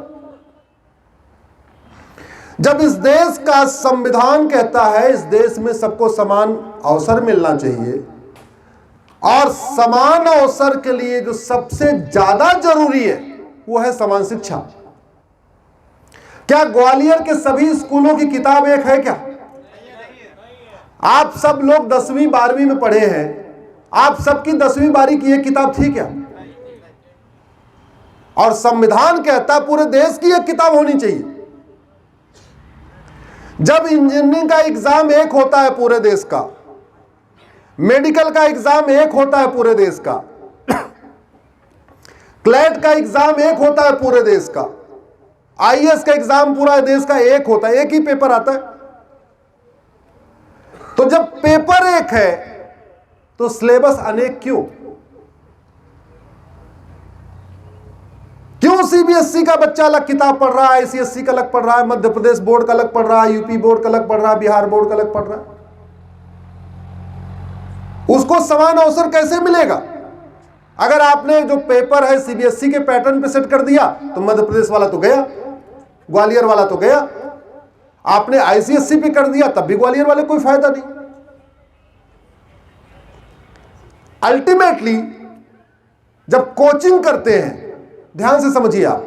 Speaker 1: जब इस देश का संविधान कहता है इस देश में सबको समान अवसर मिलना चाहिए और समान अवसर के लिए जो सबसे ज्यादा जरूरी है वो है समान शिक्षा। क्या ग्वालियर के सभी स्कूलों की किताब एक है क्या? आप सब लोग 10वीं 12वीं में पढ़े हैं, आप सबकी 10वीं 12वीं की एक किताब थी क्या? और संविधान कहता पूरे देश की एक किताब होनी चाहिए। जब इंजीनियरिंग का एग्जाम एक होता है पूरे देश का, मेडिकल का एग्जाम एक होता है पूरे देश का, क्लैट का एग्जाम एक होता है पूरे देश का, आईएएस का एग्जाम पूरा देश का एक होता है, एक ही पेपर आता है। तो जब पेपर एक है तो सिलेबस अनेक क्यों? क्यों सीबीएसई का बच्चा अलग किताब पढ़ रहा है, आईसीएसई का अलग पढ़ रहा है, मध्य प्रदेश बोर्ड का अलग पढ़ रहा है, यूपी बोर्ड का अलग पढ़ रहा है, बिहार बोर्ड का अलग पढ़ रहा है? उसको समान अवसर कैसे मिलेगा? अगर आपने जो पेपर है सीबीएसई के पैटर्न पे सेट कर दिया तो मध्य प्रदेश वाला तो गया, ग्वालियर वाला तो गया। आपने आईसीएसई पे कर दिया तब भी ग्वालियर वाले कोई फायदा नहीं। अल्टीमेटली जब कोचिंग करते हैं, ध्यान से समझिए आप,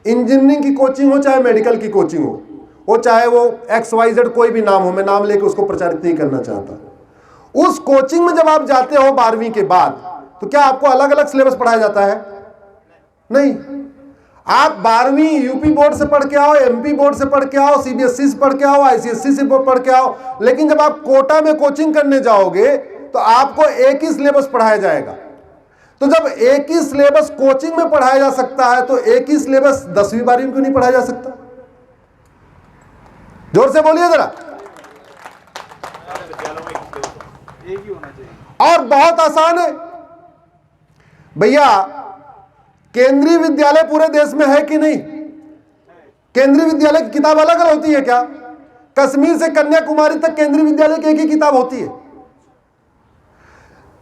Speaker 1: इंजीनियरिंग की कोचिंग हो चाहे मेडिकल की कोचिंग हो, वो चाहे वो XYZ कोई भी नाम हो, मैं नाम लेके उसको प्रचारित नहीं करना चाहता। उस कोचिंग में जब आप जाते हो 12वीं के बाद तो क्या आपको अलग अलग सिलेबस पढ़ाया जाता है? नहीं। आप 12वीं यूपी बोर्ड से पढ़ के आओ, एमपी बोर्ड से पढ़ के आओ, सीबीएसई से पढ़ के आओ, आईसीएसई से पढ़ के आओ, लेकिन जब आप कोटा में कोचिंग करने जाओगे तो आपको एक ही सिलेबस पढ़ाया जाएगा। तो जब एक ही सिलेबस कोचिंग में पढ़ाया जा सकता है तो एक ही सिलेबस 10वीं 12वीं में क्यों नहीं पढ़ाया जा सकता? जोर से बोलिए जरा। और बहुत आसान है भैया, केंद्रीय विद्यालय पूरे देश में है कि नहीं? केंद्रीय विद्यालय की किताब अलग अलग होती है क्या? कश्मीर से कन्याकुमारी तक केंद्रीय विद्यालय की एक ही किताब होती है।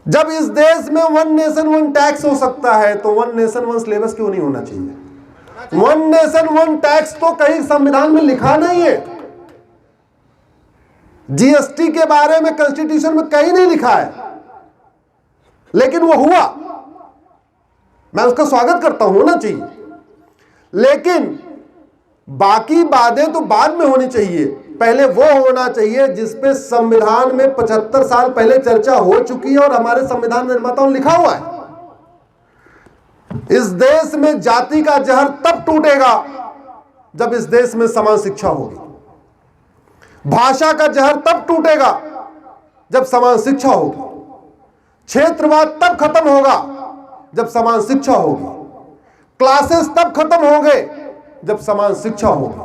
Speaker 1: जब इस देश में 1 नेशन 1 टैक्स हो सकता है तो 1 नेशन 1 सिलेबस क्यों नहीं होना चाहिए? 1 नेशन 1 टैक्स तो कहीं संविधान में लिखा नहीं है। जीएसटी के बारे में कॉन्स्टिट्यूशन में कहीं नहीं लिखा है, लेकिन वो हुआ। मैं उसका स्वागत करता हूं, होना चाहिए, लेकिन बाकी बातें तो बाद में होनी चाहिए। पहले वो होना चाहिए जिसपे संविधान में 75 साल पहले चर्चा हो चुकी है और हमारे संविधान निर्माताओं ने लिखा हुआ है। इस देश में जाति का जहर तब टूटेगा जब इस देश में समान शिक्षा होगी। भाषा का जहर तब टूटेगा जब समान शिक्षा होगी। क्षेत्रवाद तब खत्म होगा जब समान शिक्षा होगी। क्लासेस तब खत्म होंगे जब समान शिक्षा होगी।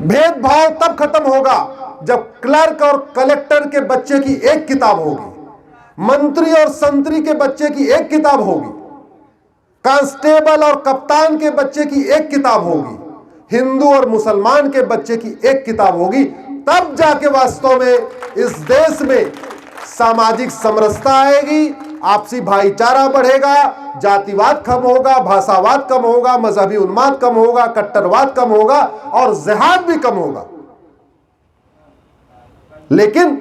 Speaker 1: भेदभाव तब खत्म होगा जब क्लर्क और कलेक्टर के बच्चे की एक किताब होगी, मंत्री और संतरी के बच्चे की एक किताब होगी, कांस्टेबल और कप्तान के बच्चे की एक किताब होगी, हिंदू और मुसलमान के बच्चे की एक किताब होगी। तब जाके वास्तव में इस देश में सामाजिक समरसता आएगी, आपसी भाईचारा बढ़ेगा, जातिवाद कम होगा, भाषावाद कम होगा, मजहबी उन्माद कम होगा, कट्टरवाद कम होगा और जिहाद भी कम होगा। लेकिन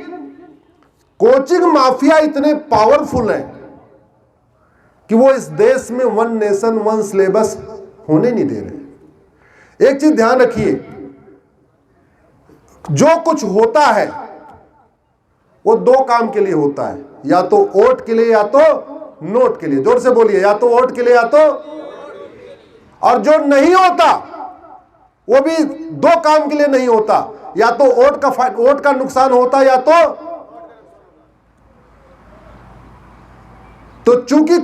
Speaker 1: कोचिंग माफिया इतने पावरफुल हैं कि वो इस देश में वन नेशन वन सिलेबस होने नहीं दे रहे। एक चीज ध्यान रखिए, जो कुछ होता है वो दो काम के लिए होता है, या तो वोट के लिए या तो नोट के लिए। जोर से बोलिए, या तो वोट के लिए या तो, और जो नहीं होता वो भी दो काम के लिए नहीं होता, या तो वोट का नुकसान होता या तो चूंकि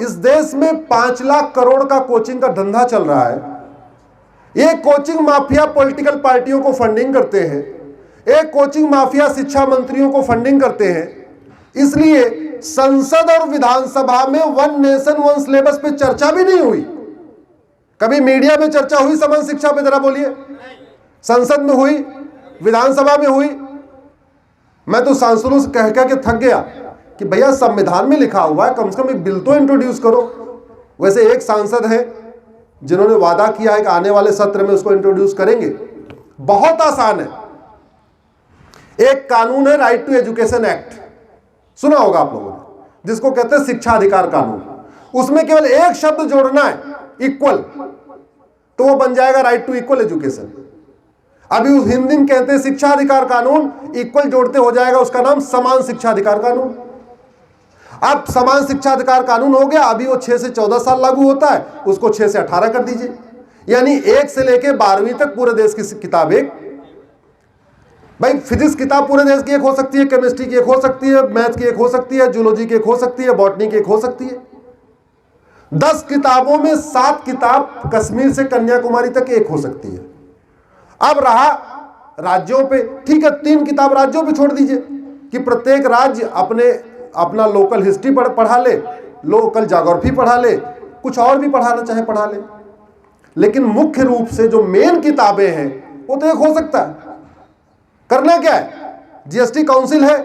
Speaker 1: इस देश में 5 लाख करोड़ का कोचिंग का धंधा चल रहा है, ये कोचिंग माफिया पॉलिटिकल पार्टियों को फंडिंग करते हैं, एक कोचिंग माफिया शिक्षा मंत्रियों को फंडिंग करते हैं। इसलिए संसद और विधानसभा में वन नेशन वन सिलेबस पे चर्चा भी नहीं हुई। कभी मीडिया में चर्चा हुई समान शिक्षा पे? जरा बोलिए। संसद में हुई, विधानसभा में हुई। मैं तो सांसदों से कह के थक गया कि भैया संविधान में लिखा हुआ है, कम से कम एक बिल तो इंट्रोड्यूस करो। वैसे एक सांसद है जिन्होंने वादा किया है कि आने वाले सत्र में उसको इंट्रोड्यूस करेंगे। बहुत आसान है। एक कानून है राइट टू एजुकेशन एक्ट, सुना होगा आप लोगों ने, जिसको कहते हैं शिक्षा अधिकार कानून। उसमें केवल एक शब्द जोड़ना है, इक्वल, तो वो बन जाएगा राइट टू इक्वल एजुकेशन। अभी उस हिंदी में कहते हैं शिक्षा अधिकार कानून, इक्वल जोड़ते हो जाएगा उसका नाम समान शिक्षा अधिकार कानून। अब समान शिक्षा अधिकार कानून हो गया, अभी वो 6 से 14 साल लागू होता है, उसको 6 से 18 कर दीजिए। यानी 1 से लेके 12वीं तक पूरे देश की किताब एक। भाई फिजिक्स किताब पूरे देश की एक हो सकती है, केमिस्ट्री की एक हो सकती है, मैथ की एक हो सकती है, जूलॉजी की एक हो सकती है, बॉटनी की एक हो सकती है। 10 किताबों में 7 किताब कश्मीर से कन्याकुमारी तक एक हो सकती है। अब रहा राज्यों पे, ठीक है 3 किताब राज्यों पे छोड़ दीजिए कि प्रत्येक राज्य अपना लोकल हिस्ट्री पढ़ा ले, लोकल ज्योग्राफी पढ़ा ले, कुछ और भी पढ़ाना चाहे पढ़ा ले। लेकिन मुख्य रूप से जो मेन किताबें हैं वो तो एक हो सकता है। करना क्या है? जीएसटी काउंसिल है,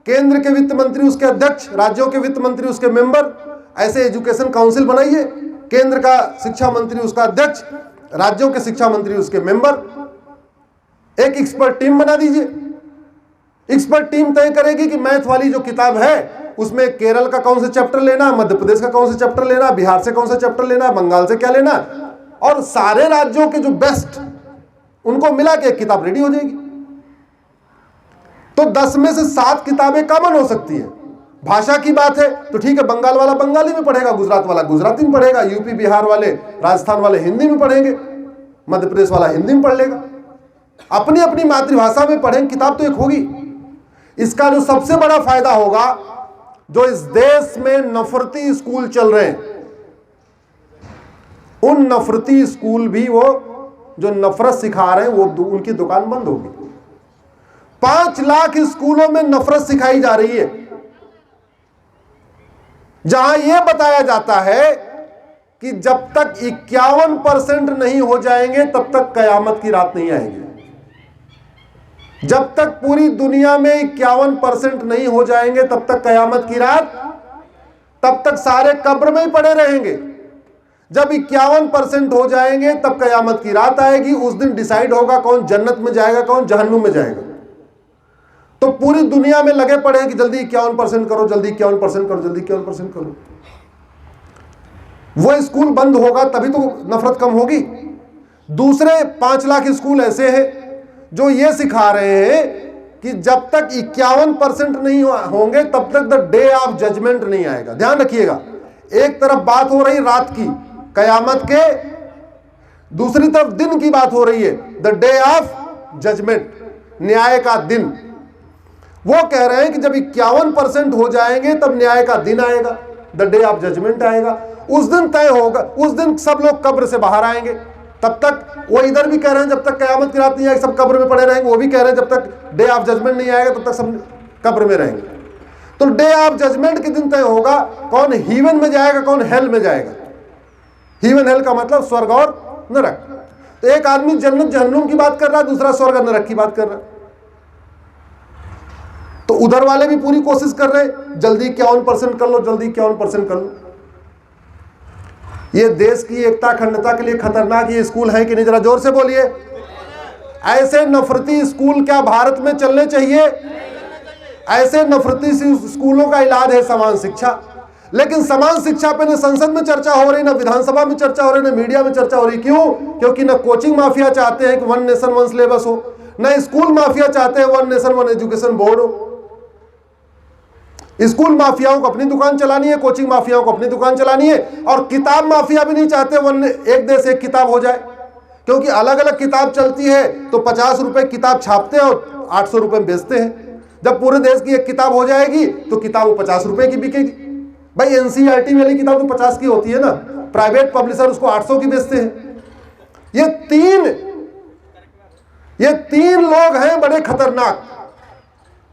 Speaker 1: केंद्र के वित्त मंत्री उसके अध्यक्ष, राज्यों के वित्त मंत्री उसके मेंबर, ऐसे एजुकेशन काउंसिल बनाइए। केंद्र का शिक्षा मंत्री उसका अध्यक्ष, राज्यों के शिक्षा मंत्री उसके मेंबर। एक एक्सपर्ट टीम बना दीजिए। एक्सपर्ट टीम तय करेगी कि मैथ वाली जो किताब है उसमें केरल का कौन सा चैप्टर लेना, मध्य प्रदेश का कौन सा चैप्टर लेना, बिहार से कौन सा चैप्टर लेना, बंगाल से क्या लेना, और सारे राज्यों के जो बेस्ट उनको मिला के एक किताब रेडी हो जाएगी। तो 10 में से 7 किताबें कॉमन हो सकती है। भाषा की बात है तो ठीक है, बंगाल वाला बंगाली में पढ़ेगा, गुजरात वाला गुजराती में पढ़ेगा, यूपी बिहार वाले राजस्थान वाले हिंदी में पढ़ेंगे, मध्य प्रदेश वाला हिंदी में पढ़ लेगा। अपनी अपनी मातृभाषा में पढ़ेंगे, किताब तो एक होगी। इसका जो सबसे बड़ा फायदा होगा, जो इस देश में नफरती स्कूल चल रहे हैं, उन नफरती स्कूल भी वो जो नफरत सिखा रहे हैं वो उनकी दुकान बंद होगी। 5 लाख स्कूलों में नफरत सिखाई जा रही है, जहां यह बताया जाता है कि जब तक 51% नहीं हो जाएंगे तब तक कयामत की रात नहीं आएगी। जब तक पूरी दुनिया में 51% नहीं हो जाएंगे तब तक कयामत की रात, तब तक सारे कब्र में ही पड़े रहेंगे। जब 51% हो जाएंगे तब कयामत की रात आएगी। उस दिन डिसाइड होगा कौन जन्नत में जाएगा, कौन जहन्नुम में जाएगा। तो पूरी दुनिया में लगे पड़े हैं कि जल्दी 51% करो, जल्दी 51% करो, जल्दी 51% करो। वो स्कूल बंद होगा तभी तो नफरत कम होगी। दूसरे 5 लाख स्कूल ऐसे हैं जो ये सिखा रहे हैं कि जब तक 51% नहीं होंगे तब तक द डे ऑफ जजमेंट नहीं आएगा। ध्यान रखिएगा, एक तरफ बात हो रही रात की, कयामत के, दूसरी तरफ दिन की बात हो रही है, द डे ऑफ जजमेंट, न्याय का दिन। वो कह रहे हैं कि जब 51% हो जाएंगे तब न्याय का दिन आएगा, द डे ऑफ जजमेंट आएगा। उस दिन तय होगा, उस दिन सब लोग कब्र से बाहर आएंगे। तब तक वो इधर भी कह रहे हैं जब तक कयामत की रात नहीं आएगी सब कब्र में पड़े रहेंगे, वो भी कह रहे हैं जब तक डे ऑफ जजमेंट नहीं आएगा तब तक सब कब्र में रहेंगे। तो डे ऑफ जजमेंट के दिन तय होगा कौन हीवन में जाएगा, कौन हेल में जाएगा। हीवन हेल का मतलब स्वर्ग और नरक। तो एक आदमी जन्नत जहन्नुम की बात कर रहा है, दूसरा स्वर्ग और नरक की बात कर रहा है। तो उधर वाले भी पूरी कोशिश कर रहे हैं, जल्दी 51% कर लो, जल्दी 51% कर लो। ये देश की एकता अखंडता के लिए खतरनाक ये स्कूल है कि नहीं? जरा जोर से बोलिए। ऐसे नफरती स्कूल क्या भारत में चलने चाहिए? ऐसे नफरती स्कूलों का इलाज है समान शिक्षा। लेकिन समान शिक्षा पे न संसद में चर्चा हो रही, न विधानसभा में चर्चा हो रही, न मीडिया में चर्चा हो रही। क्यों? क्योंकि न कोचिंग माफिया चाहते हैं कि वन नेशन वन सिलेबस हो, न स्कूल माफिया चाहते हैं one nation one education board हो। स्कूल माफियाओं को अपनी दुकान चलानी है, कोचिंग माफियाओं को अपनी दुकान चलानी है, और किताब माफिया भी नहीं चाहते वन एक देश एक किताब हो जाए, क्योंकि अलग अलग किताब चलती है तो 50 रुपए किताब छापते हैं और 800 रुपए में बेचते हैं। जब पूरे देश की एक किताब हो जाएगी तो किताब वो 50 रुपए की बिकेगी। भाई एनसीईआरटी वाली किताब तो 50 की होती है ना, प्राइवेट पब्लिशर उसको 800 की बेचते हैं। ये तीन लोग हैं बड़े खतरनाक।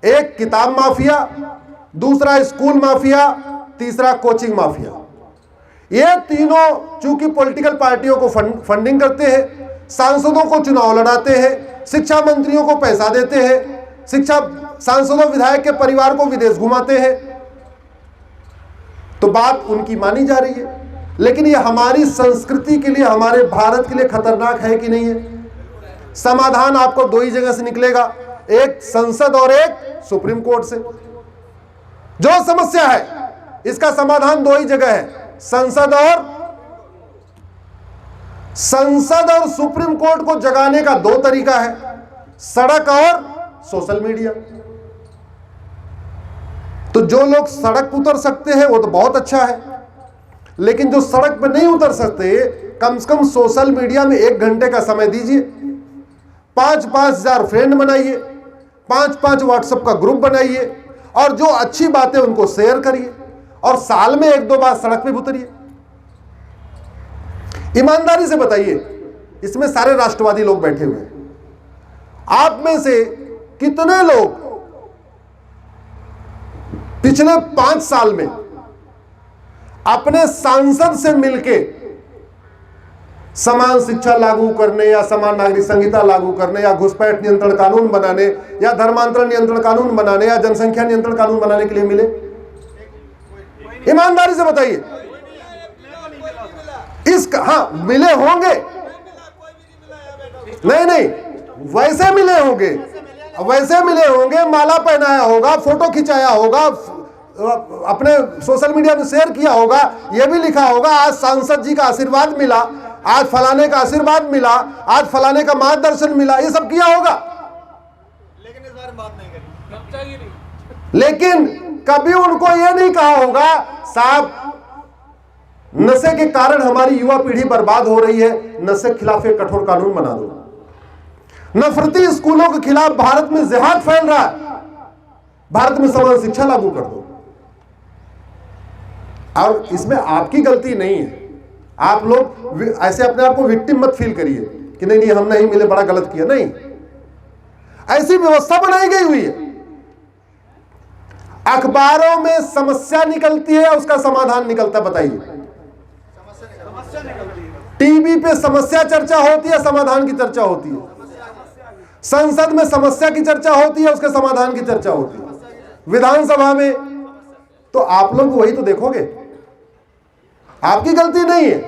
Speaker 1: एक किताब माफिया, दूसरा स्कूल माफिया, तीसरा कोचिंग माफिया। ये तीनों चूंकि पॉलिटिकल पार्टियों को फंडिंग करते हैं, सांसदों को चुनाव लड़ाते हैं, शिक्षा मंत्रियों को पैसा देते हैं, शिक्षा सांसदों विधायक के परिवार को विदेश घुमाते हैं, तो बात उनकी मानी जा रही है। लेकिन ये हमारी संस्कृति के लिए, हमारे भारत के लिए खतरनाक है कि नहीं है? समाधान आपको दो ही जगह से निकलेगा, एक संसद और एक सुप्रीम कोर्ट से। जो समस्या है इसका समाधान दो ही जगह है, संसद और सुप्रीम कोर्ट को जगाने का दो तरीका है, सड़क और सोशल मीडिया। तो जो लोग सड़क पर उतर सकते हैं वो तो बहुत अच्छा है, लेकिन जो सड़क पर नहीं उतर सकते, कम से कम सोशल मीडिया में 1 घंटे का समय दीजिए, 5-5 हजार फ्रेंड बनाइए, 5-5 व्हाट्सएप का ग्रुप बनाइए, और जो अच्छी बातें उनको शेयर करिए, और साल में 1-2 बार सड़क पे उतरिए। ईमानदारी से बताइए, इसमें सारे राष्ट्रवादी लोग बैठे हुए हैं, आप में से कितने लोग पिछले 5 साल में अपने सांसद से मिलके समान शिक्षा लागू करने, या समान नागरिक संहिता लागू करने, या घुसपैठ नियंत्रण कानून बनाने, या धर्मांतरण नियंत्रण कानून बनाने, या जनसंख्या नियंत्रण कानून बनाने के लिए मिले? ईमानदारी से बताइए। हाँ, मिले होंगे, नहीं वैसे मिले होंगे, माला पहनाया होगा, फोटो खिंचाया होगा, अपने सोशल मीडिया में शेयर किया होगा, यह भी लिखा होगा आज सांसद जी का आशीर्वाद मिला, आज फलाने का आशीर्वाद मिला, आज फलाने का मार्गदर्शन मिला, ये सब किया होगा। लेकिन इस बारे में बात नहीं करी। लेकिन कभी उनको यह नहीं कहा होगा, साहब नशे के कारण हमारी युवा पीढ़ी बर्बाद हो रही है, नशे के खिलाफ एक कठोर कानून बना दो। नफरती स्कूलों के खिलाफ भारत में जिहाद फैल रहा है, भारत में समान शिक्षा लागू कर दो। और इसमें आपकी गलती नहीं है, आप लोग ऐसे अपने आप को विक्टिम मत फील करिए कि नहीं हम नहीं मिले, बड़ा गलत किया। नहीं, ऐसी व्यवस्था बनाई गई हुई है। अखबारों में समस्या निकलती है, उसका समाधान निकलता। बताइए, टीवी पे समस्या चर्चा होती है, समाधान की चर्चा होती है। संसद में समस्या की चर्चा होती है, उसके समाधान की चर्चा होती है। विधानसभा में तो आप लोग वही तो देखोगे, आपकी गलती नहीं है।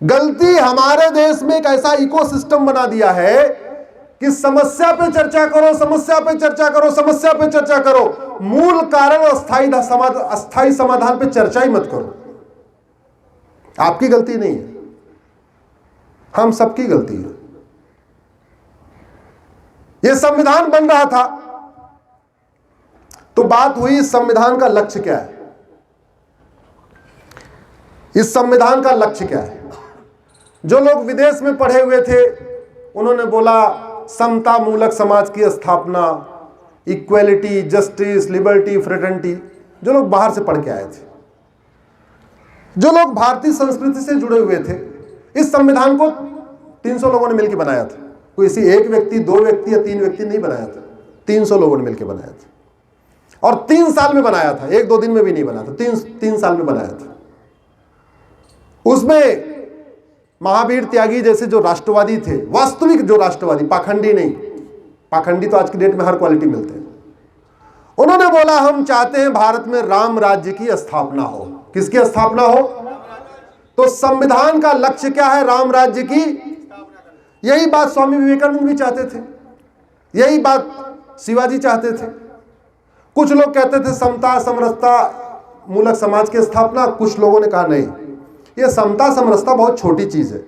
Speaker 1: गलती हमारे देश में एक ऐसा इकोसिस्टम बना दिया है कि समस्या पे चर्चा करो, समस्या पे चर्चा करो, समस्या पे चर्चा करो, मूल कारण और अस्थायी समाधान पे चर्चा ही मत करो। आपकी गलती नहीं है, हम सबकी गलती है। यह संविधान बन रहा था तो बात हुई इस संविधान का लक्ष्य क्या है। इस संविधान का लक्ष्य क्या है? जो लोग विदेश में पढ़े हुए थे उन्होंने बोला समता मूलक समाज की स्थापना, इक्वेलिटी, जस्टिस, लिबर्टी, फ्रेटर्निटी। जो लोग बाहर से पढ़ के आए थे, जो लोग भारतीय संस्कृति से जुड़े हुए थे, इस संविधान को 300 लोगों ने मिलकर बनाया था। कोई इसी एक व्यक्ति, 2 व्यक्ति या 3 व्यक्ति नहीं बनाया था, 300 लोगों ने मिलकर बनाया था। और 3 साल में बनाया था, 1-2 दिन में भी नहीं बना था, 3 साल में बनाया था। उसमें महावीर त्यागी जैसे जो राष्ट्रवादी थे, वास्तविक जो राष्ट्रवादी, पाखंडी नहीं, पाखंडी तो आज की डेट में हर क्वालिटी मिलते हैं, उन्होंने बोला हम चाहते हैं भारत में राम राज्य की स्थापना हो। किसकी स्थापना हो? तो संविधान का लक्ष्य क्या है? राम राज्य की। यही बात स्वामी विवेकानंद भी चाहते थे, यही बात शिवाजी चाहते थे। कुछ लोग कहते थे समता समरसता मूलक समाज की स्थापना, कुछ लोगों ने कहा नहीं, ये समता समरसता बहुत छोटी चीज है,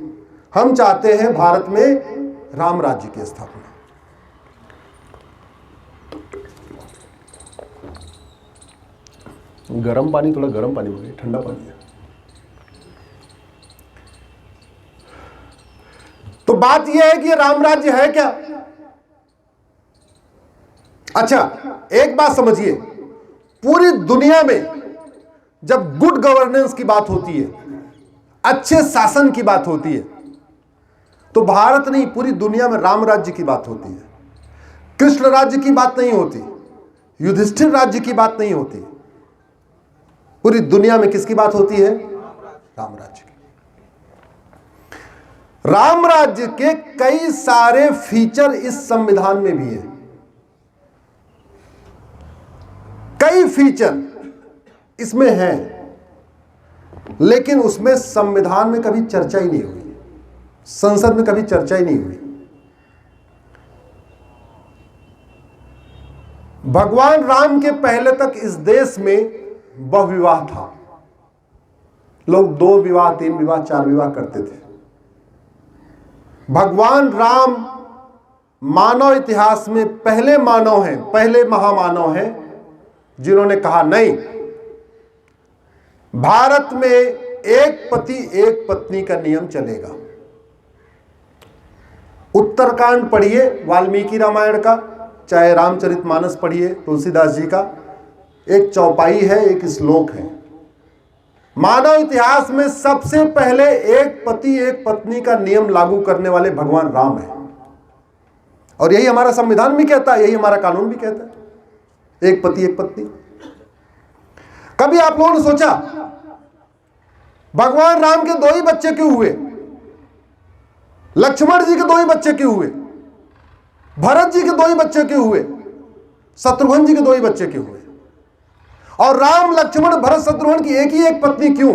Speaker 1: हम चाहते हैं भारत में राम राज्य की स्थापना। गर्म पानी, थोड़ा गर्म पानी बोलिए, ठंडा पानी है। तो बात यह है कि ये राम राज्य है क्या? अच्छा, एक बात समझिए, पूरी दुनिया में जब गुड गवर्नेंस की बात होती है, अच्छे शासन की बात होती है, तो भारत नहीं, पूरी दुनिया में राम राज्य की बात होती है। कृष्ण राज्य की बात नहीं होती, युधिष्ठिर राज्य की बात नहीं होती। पूरी दुनिया में किसकी बात होती है? राम राज्य की। राम राज्य के कई सारे फीचर इस संविधान में भी है, कई फीचर इसमें हैं, लेकिन उसमें संविधान में कभी चर्चा ही नहीं हुई, संसद में कभी चर्चा ही नहीं हुई। भगवान राम के पहले तक इस देश में बहुविवाह था। लोग 2 विवाह, 3 विवाह, 4 विवाह करते थे। भगवान राम मानव इतिहास में पहले मानव हैं, पहले महामानव हैं जिन्होंने कहा नहीं, भारत में एक पति एक पत्नी का नियम चलेगा। उत्तरकांड पढ़िए वाल्मीकि रामायण का, चाहे रामचरितमानस पढ़िए तुलसीदास जी का, एक चौपाई है, एक श्लोक है। मानव इतिहास में सबसे पहले एक पति एक पत्नी का नियम लागू करने वाले भगवान राम हैं, और यही हमारा संविधान भी कहता है, यही हमारा कानून भी कहता है, एक पति एक पत्नी। कभी आप लोगों ने सोचा भगवान राम के 2 ही बच्चे क्यों हुए? लक्ष्मण जी के 2 ही बच्चे क्यों हुए? भरत जी के 2 ही बच्चे क्यों हुए? शत्रुघ्न जी के 2 ही बच्चे क्यों हुए? और राम लक्ष्मण भरत शत्रुघ्न की एक ही एक पत्नी क्यों?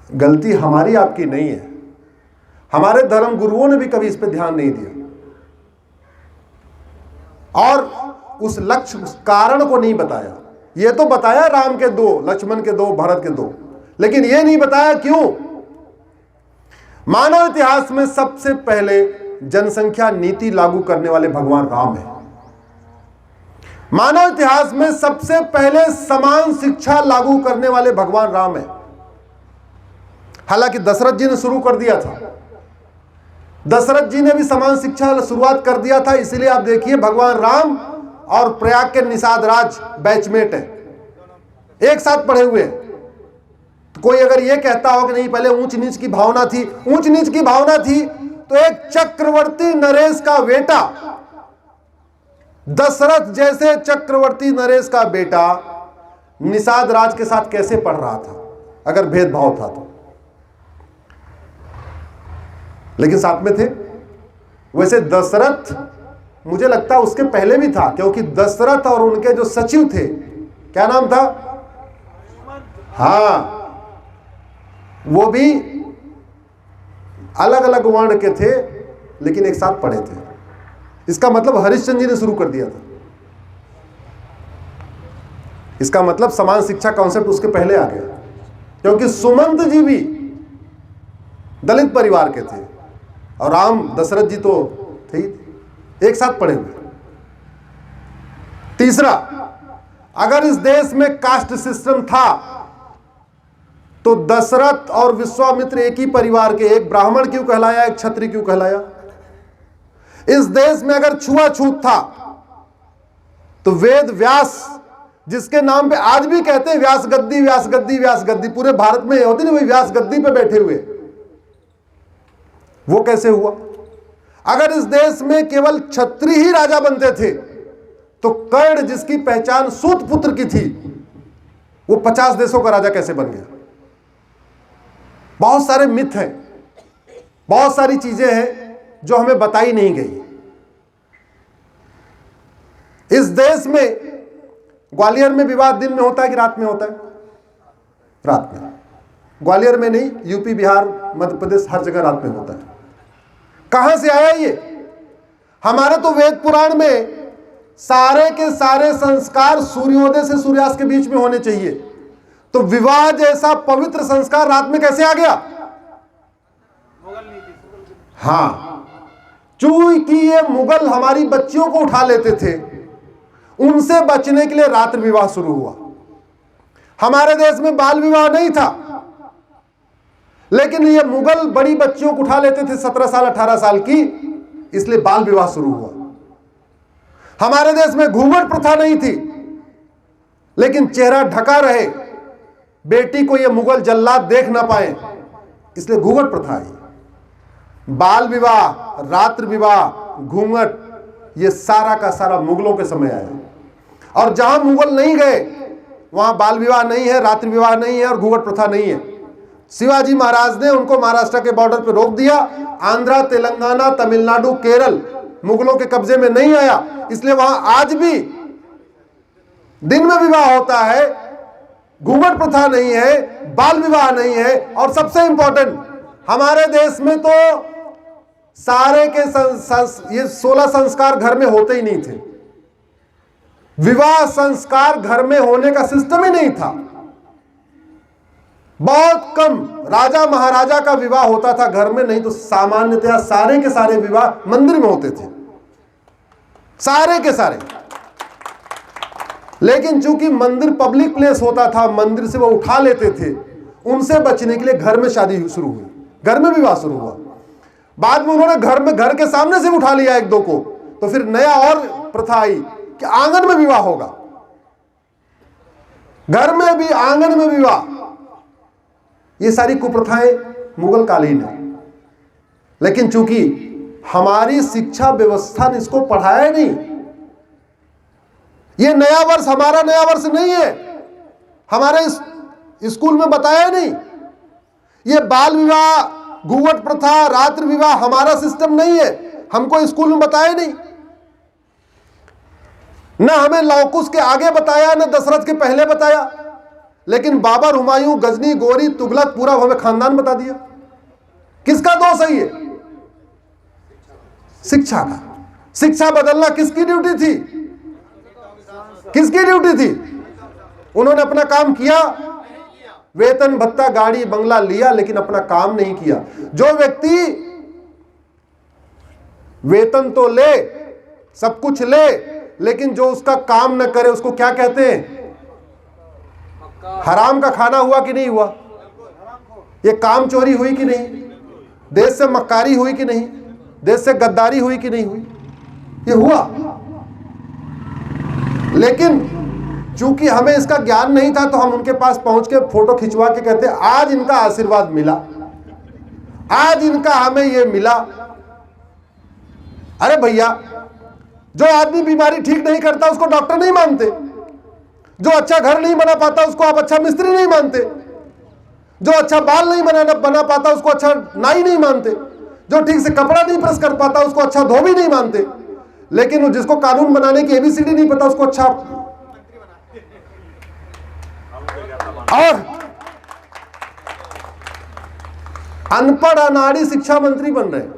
Speaker 1: गलती हमारी आपकी नहीं है, हमारे धर्म गुरुओं ने भी कभी इस पर ध्यान नहीं दिया, और उस लक्ष्य, उस कारण को नहीं बताया। ये तो बताया राम के 2, लक्ष्मण के 2, भरत के 2, लेकिन ये नहीं बताया क्यों। मानव इतिहास में सबसे पहले जनसंख्या नीति लागू करने वाले भगवान राम हैं। मानव इतिहास में सबसे पहले समान शिक्षा लागू करने वाले भगवान राम हैं। हालांकि दशरथ जी ने शुरू कर दिया था, दशरथ जी ने भी समान शिक्षा शुरुआत कर दिया था, इसीलिए आप देखिए भगवान राम और प्रयाग के निषाद राज बैचमेट है, एक साथ पढ़े हुए हैं। तो कोई अगर ये कहता हो कि नहीं पहले ऊंच नीच की भावना थी, ऊंच नीच की भावना थी तो एक चक्रवर्ती नरेश का बेटा, दशरथ जैसे चक्रवर्ती नरेश का बेटा निषाद राज के साथ कैसे पढ़ रहा था अगर भेदभाव था तो? लेकिन साथ में थे। वैसे दशरथ मुझे लगता है उसके पहले भी था, क्योंकि दशरथ और उनके जो सचिव थे, क्या नाम था? हाँ, वो भी अलग अलग वर्ण के थे लेकिन एक साथ पढ़े थे। इसका मतलब हरिश्चंद्र जी ने शुरू कर दिया था। इसका मतलब समान शिक्षा कॉन्सेप्ट उसके पहले आ गया, क्योंकि सुमंत जी भी दलित परिवार के थे और राम दशरथ जी तो थे ही, एक साथ पढ़े हुए। तीसरा, अगर इस देश में कास्ट सिस्टम था तो दशरथ और विश्वामित्र एक ही परिवार के, एक ब्राह्मण क्यों कहलाया, एक क्षत्रिय क्यों कहलाया? इस देश में अगर छुआछूत था तो वेद व्यास, जिसके नाम पे आज भी कहते हैं व्यास गद्दी व्यास गद्दी व्यास गद्दी, पूरे भारत में होती नहीं, वही व्यास गद्दी पे बैठे हुए, वो कैसे हुआ? अगर इस देश में केवल क्षत्रिय ही राजा बनते थे तो कर्ण, जिसकी पहचान सूत पुत्र की थी, वो 50 देशों का राजा कैसे बन गया? बहुत सारे मिथ हैं, बहुत सारी चीजें हैं जो हमें बताई नहीं गई। इस देश में ग्वालियर में विवाह दिन में होता है कि रात में होता है? रात में। ग्वालियर में नहीं, यूपी, बिहार, मध्य प्रदेश, हर जगह रात में होता है। कहां से आया ये? हमारे तो वेद पुराण में सारे के सारे संस्कार सूर्योदय से सूर्यास्त के बीच में होने चाहिए, तो विवाह जैसा पवित्र संस्कार रात में कैसे आ गया? हाँ, चूंकि ये मुगल हमारी बच्चियों को उठा लेते थे, उनसे बचने के लिए रात्रि विवाह शुरू हुआ। हमारे देश में बाल विवाह नहीं था, लेकिन ये मुगल बड़ी बच्चियों को उठा लेते थे 17 साल 18 साल की, इसलिए बाल विवाह शुरू हुआ। हमारे देश में घूंघट प्रथा नहीं थी, लेकिन चेहरा ढका रहे, बेटी को ये मुगल जल्लाद देख ना पाए, इसलिए घूंघट प्रथा आई। बाल विवाह, रात्रि विवाह, घूंघट, ये सारा का सारा मुगलों के समय आया। और जहां मुगल नहीं गए वहां बाल विवाह नहीं है, रात्रि विवाह नहीं है और घूंघट प्रथा नहीं है। शिवाजी महाराज ने उनको महाराष्ट्र के बॉर्डर पर रोक दिया। आंध्रा, तेलंगाना, तमिलनाडु, केरल मुगलों के कब्जे में नहीं आया, इसलिए वहां आज भी दिन में विवाह होता है, घूंघट प्रथा नहीं है, बाल विवाह नहीं है। और सबसे इंपॉर्टेंट, हमारे देश में तो सारे के ये 16 संस्कार घर में होते ही नहीं थे। विवाह संस्कार घर में होने का सिस्टम ही नहीं था। बहुत कम राजा महाराजा का विवाह होता था घर में, नहीं तो सामान्यतया सारे के सारे विवाह मंदिर में होते थे, सारे के सारे। लेकिन चूंकि मंदिर पब्लिक प्लेस होता था, मंदिर से वो उठा लेते थे, उनसे बचने के लिए घर में शादी शुरू हुई, घर में विवाह शुरू हुआ। बाद में उन्होंने घर के सामने से उठा लिया एक दो को, तो फिर नया और प्रथा आई कि आंगन में विवाह होगा, घर में भी आंगन में विवाह। ये सारी कुप्रथाएं मुगल कालीन है, लेकिन चूंकि हमारी शिक्षा व्यवस्था ने इसको पढ़ाया नहीं, ये नया वर्ष हमारा नया वर्ष नहीं है, हमारे स्कूल में बताया नहीं। ये बाल विवाह, घूंघट प्रथा, रात्रि विवाह हमारा सिस्टम नहीं है, हमको स्कूल में बताया नहीं। न हमें लौकुश के आगे बताया, न दशरथ के पहले बताया, लेकिन बाबर, हुमायूं, गजनी, गोरी, तुगलक, पूरा हमें खानदान बता दिया। किसका दोष है ये? शिक्षा का। शिक्षा बदलना किसकी ड्यूटी थी? किसकी ड्यूटी थी? उन्होंने अपना काम किया, वेतन भत्ता, गाड़ी बंगला लिया, लेकिन अपना काम नहीं किया। जो व्यक्ति वेतन तो ले, सब कुछ ले, लेकिन जो उसका काम न करे, उसको क्या कहते हैं? हराम का खाना हुआ कि नहीं हुआ? ये काम चोरी हुई कि नहीं? देश से मक्कारी हुई कि नहीं? देश से गद्दारी हुई कि नहीं हुई? ये हुआ। लेकिन चूंकि हमें इसका ज्ञान नहीं था, तो हम उनके पास पहुंच के फोटो खिंचवा के कहते आज इनका आशीर्वाद मिला, आज इनका हमें ये मिला। अरे भैया, जो आदमी बीमारी ठीक नहीं करता उसको डॉक्टर नहीं मानते, जो अच्छा घर नहीं बना पाता उसको आप अच्छा मिस्त्री नहीं मानते, जो अच्छा बाल नहीं बना पाता उसको अच्छा नाई नहीं मानते, जो ठीक से कपड़ा नहीं प्रेस कर पाता उसको अच्छा धोबी नहीं मानते, लेकिन जिसको कानून बनाने की ABCD नहीं पता उसको अच्छा। और अनपढ़ अनाड़ी शिक्षा मंत्री बन रहे हैं,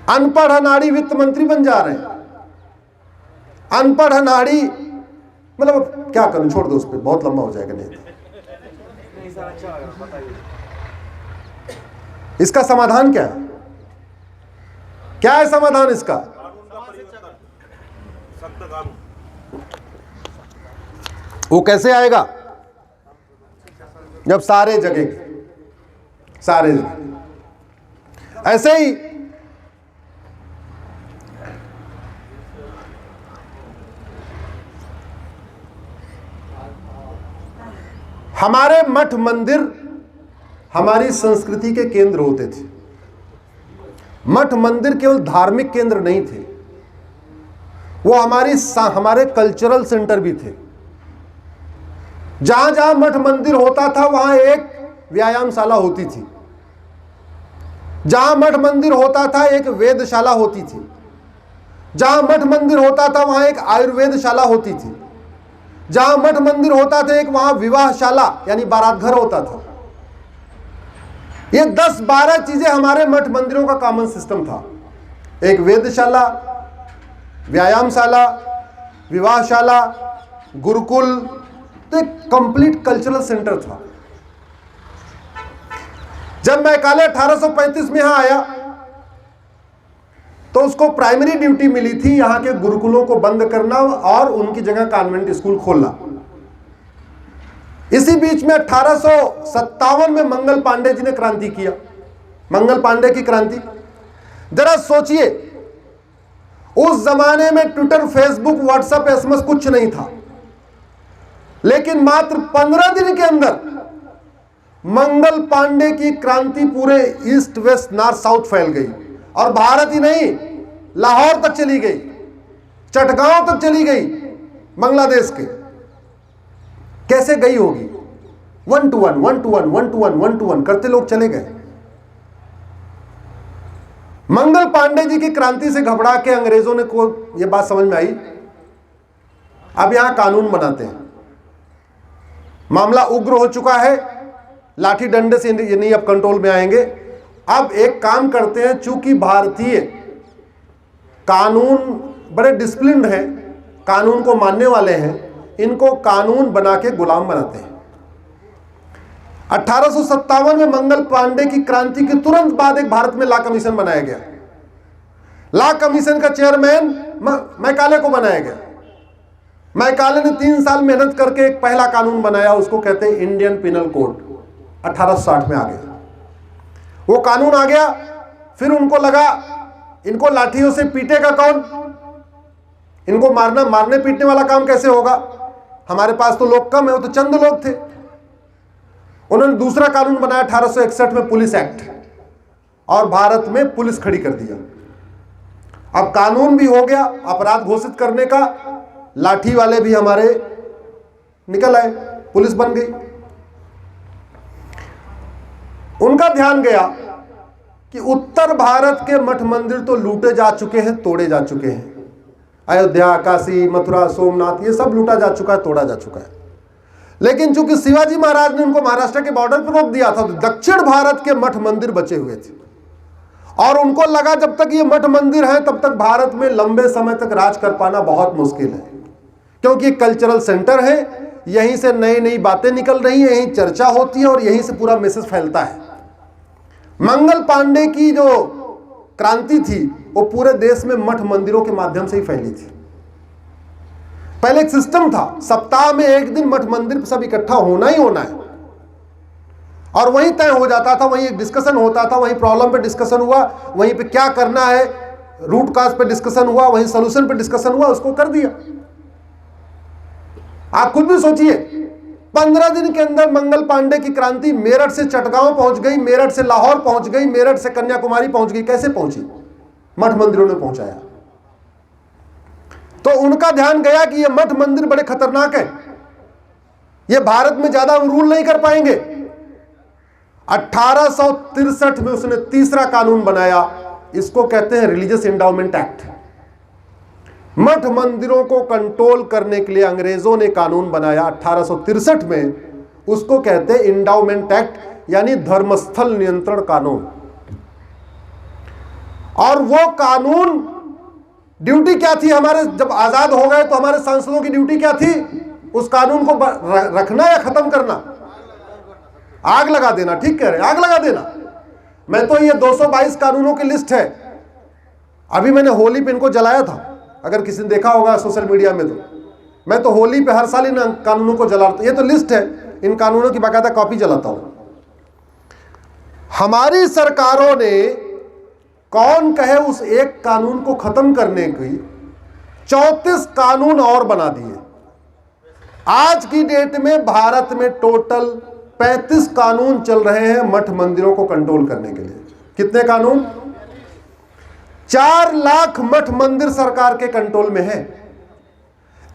Speaker 1: अनपढ़ अनाड़ी वित्त मंत्री बन जा रहे हैं, अनपढ़ अनाड़ी, मतलब क्या करूं, छोड़ दो, उस पर बहुत लंबा हो जाएगा। नहीं, इसका समाधान क्या है? क्या है समाधान इसका? वो कैसे आएगा? जब सारे जगेंगे, सारे जगह। ऐसे ही हमारे मठ मंदिर हमारी संस्कृति के केंद्र होते थे। मठ मंदिर केवल धार्मिक केंद्र नहीं थे, वो हमारे कल्चरल सेंटर भी थे। जहां जहां मठ मंदिर होता था वहां एक व्यायामशाला होती थी, जहां मठ मंदिर होता था एक वेदशाला होती थी, जहां मठ मंदिर होता था वहां एक आयुर्वेदशाला होती थी, जहां मठ मंदिर होता था एक वहां विवाहशाला यानी बारात घर होता था। ये 10-12 चीजें हमारे मठ मंदिरों का कॉमन सिस्टम था। एक वेदशाला, व्यायामशाला, विवाहशाला, गुरुकुल, तो एक कंप्लीट कल्चरल सेंटर था। जब मैकाले 1835 में यहां आया तो उसको प्राइमरी ड्यूटी मिली थी यहां के गुरुकुलों को बंद करना और उनकी जगह कॉन्वेंट स्कूल खोलना। इसी बीच में 1857 में मंगल पांडे जी ने क्रांति किया, मंगल पांडे की क्रांति। जरा सोचिए, उस जमाने में ट्विटर, फेसबुक, व्हाट्सएप, एसएमएस कुछ नहीं था, लेकिन मात्र 15 दिन के अंदर मंगल पांडे की क्रांति पूरे ईस्ट, वेस्ट, नॉर्थ, साउथ फैल गई। और भारत ही नहीं, लाहौर तक चली गई, चटगांव तक चली गई, बांग्लादेश के। कैसे गई होगी? 1 to 1, 1 to 1, 1 to 1, 1 to 1 करते लोग चले गए। मंगल पांडे जी की क्रांति से घबरा के अंग्रेजों ने को यह बात समझ में आई, अब यहां कानून बनाते हैं। मामला उग्र हो चुका है, लाठी डंडे से ये नहीं अब कंट्रोल में आएंगे। अब एक काम करते हैं, चूंकि भारतीय कानून बड़े डिसिप्लिन्ड हैं, कानून को मानने वाले हैं, इनको कानून बना के गुलाम बनाते हैं। 1857 में मंगल पांडे की क्रांति के तुरंत बाद एक भारत में लॉ कमीशन बनाया गया। लॉ कमीशन का चेयरमैन मैकाले को बनाया गया। मैकाले ने 3 साल मेहनत करके एक पहला कानून बनाया, उसको कहते हैं इंडियन पिनल कोड। 1860 में आ गया वो कानून, आ गया। फिर उनको लगा इनको लाठियों से पीटेगा कौन, इनको मारने पीटने वाला काम कैसे होगा, हमारे पास तो लोग कम है, वो तो चंद लोग थे। उन्होंने दूसरा कानून बनाया 1861 में, पुलिस एक्ट, और भारत में पुलिस खड़ी कर दिया। अब कानून भी हो गया अपराध घोषित करने का, लाठी वाले भी हमारे निकल आए, पुलिस बन गई। उनका ध्यान गया कि उत्तर भारत के मठ मंदिर तो लूटे जा चुके हैं, तोड़े जा चुके हैं। अयोध्या, काशी, मथुरा, सोमनाथ, ये सब लूटा जा चुका है, तोड़ा जा चुका है। लेकिन चूंकि शिवाजी महाराज ने उनको महाराष्ट्र के बॉर्डर पर रोक दिया था, तो दक्षिण भारत के मठ मंदिर बचे हुए थे। और उनको लगा जब तक ये मठ मंदिर हैं तब तक भारत में लंबे समय तक राज कर पाना बहुत मुश्किल है, क्योंकि कल्चरल सेंटर है, यहीं से नई नई बातें निकल रही हैं, यहीं चर्चा होती है और यहीं से पूरा मैसेज फैलता है। मंगल पांडे की जो क्रांति थी वो पूरे देश में मठ मंदिरों के माध्यम से ही फैली थी। पहले एक सिस्टम था, सप्ताह में एक दिन मठ मंदिर सब इकट्ठा होना ही होना है, और वहीं तय हो जाता था, वहीं एक डिस्कशन होता था, वहीं प्रॉब्लम पे डिस्कशन हुआ, वहीं पे क्या करना है रूट काज पे डिस्कशन हुआ, वहीं सोल्यूशन पे डिस्कशन हुआ, उसको कर दिया। आप खुद भी सोचिए, 15 दिन के अंदर मंगल पांडे की क्रांति मेरठ से चटगांव पहुंच गई, मेरठ से लाहौर पहुंच गई, मेरठ से कन्याकुमारी पहुंच गई। कैसे पहुंची? मठ मंदिरों ने पहुंचाया। तो उनका ध्यान गया कि ये मठ मंदिर बड़े खतरनाक है, ये भारत में ज्यादा रूल नहीं कर पाएंगे। 1863 में उसने तीसरा कानून बनाया, इसको कहते हैं रिलीजियस एंडाउमेंट एक्ट। मठ मंदिरों को कंट्रोल करने के लिए अंग्रेजों ने कानून बनाया 1863 में, उसको कहते हैं एंडाउमेंट एक्ट, यानी धर्मस्थल नियंत्रण कानून। और वो कानून ड्यूटी क्या थी हमारे, जब आजाद हो गए तो हमारे सांसदों की ड्यूटी क्या थी? उस कानून को रखना या खत्म करना? आग लगा देना। ठीक कह रहे, आग लगा देना। मैं तो ये 222 कानूनों की लिस्ट है, अभी मैंने होली पे इनको जलाया था, अगर किसी ने देखा होगा सोशल मीडिया में। तो मैं तो होली पे हर साल इन कानूनों को जलाता हूं, ये तो लिस्ट है, इन कानूनों की बाकायदा कॉपी जलाता हूं। हमारी सरकारों ने कौन कहे उस एक कानून को खत्म करने की 34 कानून और बना दिए। आज की डेट में भारत में टोटल 35 कानून चल रहे हैं मठ मंदिरों को कंट्रोल करने के लिए। कितने कानून? 4 लाख मठ मंदिर सरकार के कंट्रोल में है।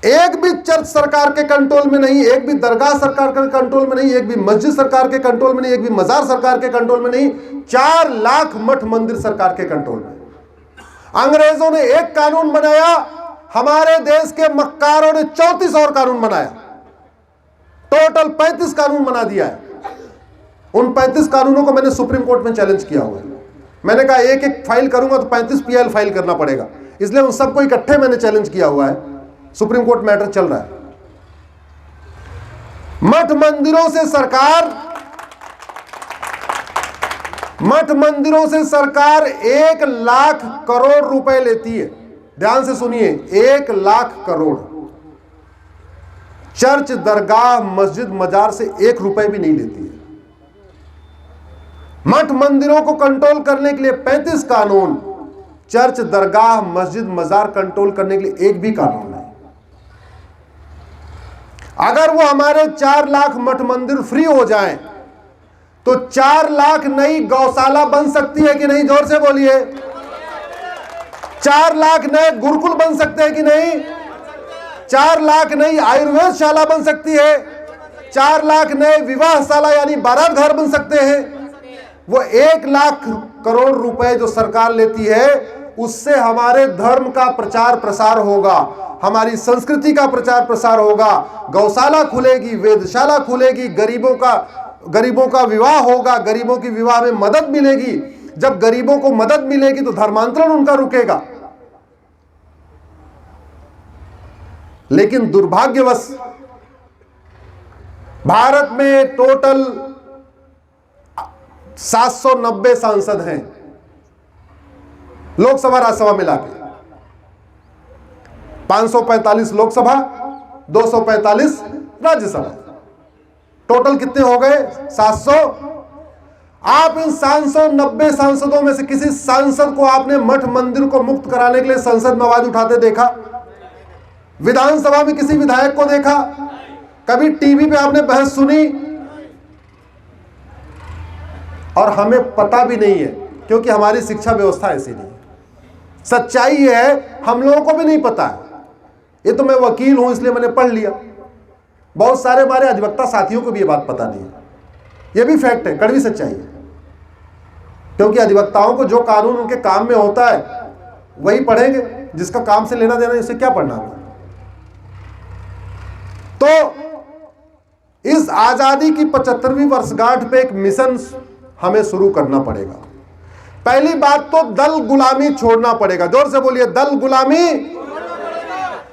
Speaker 1: एक भी चर्च सरकार के कंट्रोल में नहीं, एक भी दरगाह सरकार के कंट्रोल में नहीं, एक भी मस्जिद सरकार के कंट्रोल में नहीं, एक भी मजार सरकार के कंट्रोल में नहीं, 4 लाख मठ मंदिर सरकार के कंट्रोल में। अंग्रेजों ने एक कानून बनाया, हमारे देश के मक्कारों ने 34 और कानून बनाया। टोटल 35 कानून बना दिया है। उन 35 कानूनों को मैंने सुप्रीम कोर्ट में चैलेंज किया हुआ है। मैंने कहा एक एक फाइल करूंगा तो 35 PIL फाइल करना पड़ेगा, इसलिए उन सबको इकट्ठे मैंने चैलेंज किया हुआ है। सुप्रीम कोर्ट मैटर चल रहा है। मठ मंदिरों से सरकार 1 लाख करोड़ रुपए लेती है। ध्यान से सुनिए, 1 लाख करोड़। चर्च, दरगाह, मस्जिद, मजार से 1 रुपए भी नहीं लेती है। मठ मंदिरों को कंट्रोल करने के लिए 35 कानून, चर्च, दरगाह, मस्जिद, मजार कंट्रोल करने के लिए एक भी कानून नहीं। अगर वो हमारे 4 लाख मठ मंदिर फ्री हो जाएं, तो 4 लाख नई गौशाला बन सकती है कि नहीं? जोर से बोलिए। 4 लाख नए गुरुकुल बन सकते हैं कि नहीं? 4 लाख नई आयुर्वेद शाला बन सकती है। 4 लाख नए विवाहशाला यानी बारात घर बन सकते हैं। वो 1 लाख करोड़ रुपए जो सरकार लेती है, उससे हमारे धर्म का प्रचार प्रसार होगा, हमारी संस्कृति का प्रचार प्रसार होगा, गौशाला खुलेगी, वेदशाला खुलेगी, गरीबों का विवाह होगा, गरीबों की विवाह में मदद मिलेगी। जब गरीबों को मदद मिलेगी तो धर्मांतरण उनका रुकेगा। लेकिन दुर्भाग्यवश भारत में टोटल 790 सांसद हैं, लोकसभा राज्यसभा मिला के। 545 लोकसभा, 245 राज्यसभा, टोटल कितने हो गए? 700। आप इन 790 सांसदों में से किसी सांसद को आपने मठ मंदिर को मुक्त कराने के लिए संसद में आवाज उठाते देखा? विधानसभा में किसी विधायक को देखा? कभी टीवी पे आपने बहस सुनी? और हमें पता भी नहीं है, क्योंकि हमारी शिक्षा व्यवस्था ऐसी नहीं है। सच्चाई ये है, हम लोगों को भी नहीं पता है। ये तो मैं वकील हूं इसलिए मैंने पढ़ लिया। बहुत सारे हमारे अधिवक्ता साथियों को भी ये बात पता नहीं है। ये भी फैक्ट है, कड़वी सच्चाई है। क्योंकि अधिवक्ताओं को जो कानून उनके काम में होता है वही पढ़ेंगे, जिसका काम से लेना देना उसे क्या पढ़ना होगा। तो इस आजादी की 75वीं वर्षगांठ पे एक मिशन हमें शुरू करना पड़ेगा। पहली बात तो दल गुलामी छोड़ना पड़ेगा। जोर से बोलिए, दल गुलामी,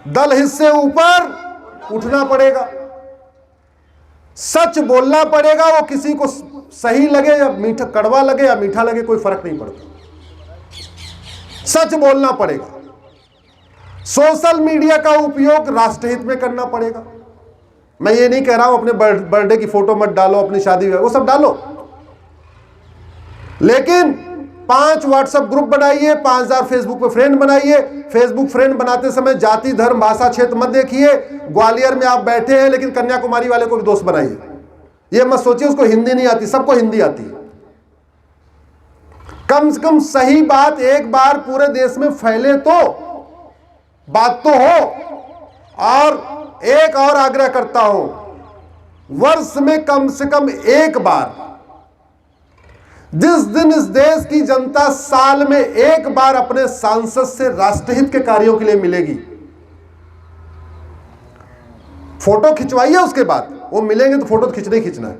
Speaker 1: दल हिस्से ऊपर उठना पड़ेगा। सच बोलना पड़ेगा, वो किसी को सही लगे या मीठा, कड़वा लगे या मीठा लगे, कोई फर्क नहीं पड़ता। सच बोलना पड़ेगा। सोशल मीडिया का उपयोग राष्ट्रहित में करना पड़ेगा। मैं ये नहीं कह रहा हूं अपने बर्थडे की फोटो मत डालो, अपनी शादी वो सब डालो, लेकिन 5 व्हाट्सएप ग्रुप बनाइए, 5000 फेसबुक पे फ्रेंड बनाइए। फेसबुक फ्रेंड बनाते समय जाति, धर्म, भाषा, क्षेत्र मत देखिए। ग्वालियर में आप बैठे हैं लेकिन कन्याकुमारी वाले को भी दोस्त बनाइए। ये मत सोचिए उसको हिंदी नहीं आती, सबको हिंदी आती है। कम से कम सही बात एक बार पूरे देश में फैले तो बात तो हो। और एक और आग्रह करता हूं, वर्ष में कम से कम एक बार, जिस दिन इस देश की जनता साल में एक बार अपने सांसद से राष्ट्रहित के कार्यों के लिए मिलेगी, फोटो खिंचवाइए। उसके बाद वो मिलेंगे तो फोटो तो खींचना ही खींचना है,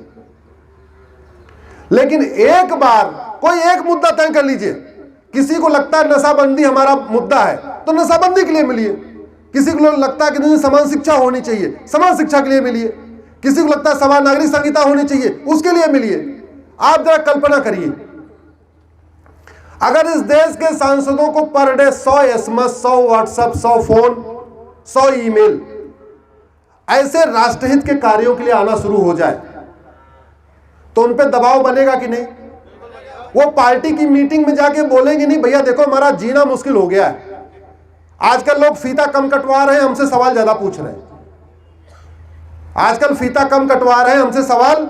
Speaker 1: लेकिन एक बार कोई एक मुद्दा तय कर लीजिए। किसी को लगता है नशाबंदी हमारा मुद्दा है तो नशाबंदी के लिए मिलिए। किसी को लगता है कि नहीं समान शिक्षा होनी चाहिए, समान शिक्षा के लिए मिलिए। किसी को लगता है समान नागरिक संहिता होनी चाहिए, उसके लिए मिलिए। आप जरा कल्पना करिए, अगर इस देश के सांसदों को per day 100 SMS, 100 WhatsApp, 100 phone, 100 email ऐसे राष्ट्रहित के कार्यों के लिए आना शुरू हो जाए तो उन पे दबाव बनेगा कि नहीं? वो पार्टी की मीटिंग में जाके बोलेंगे नहीं भैया देखो हमारा जीना मुश्किल हो गया है, आजकल लोग फीता कम कटवा रहे हैं, हमसे सवाल ज्यादा पूछ रहे हैं। आजकल फीता कम कटवा रहे हैं, हमसे सवाल,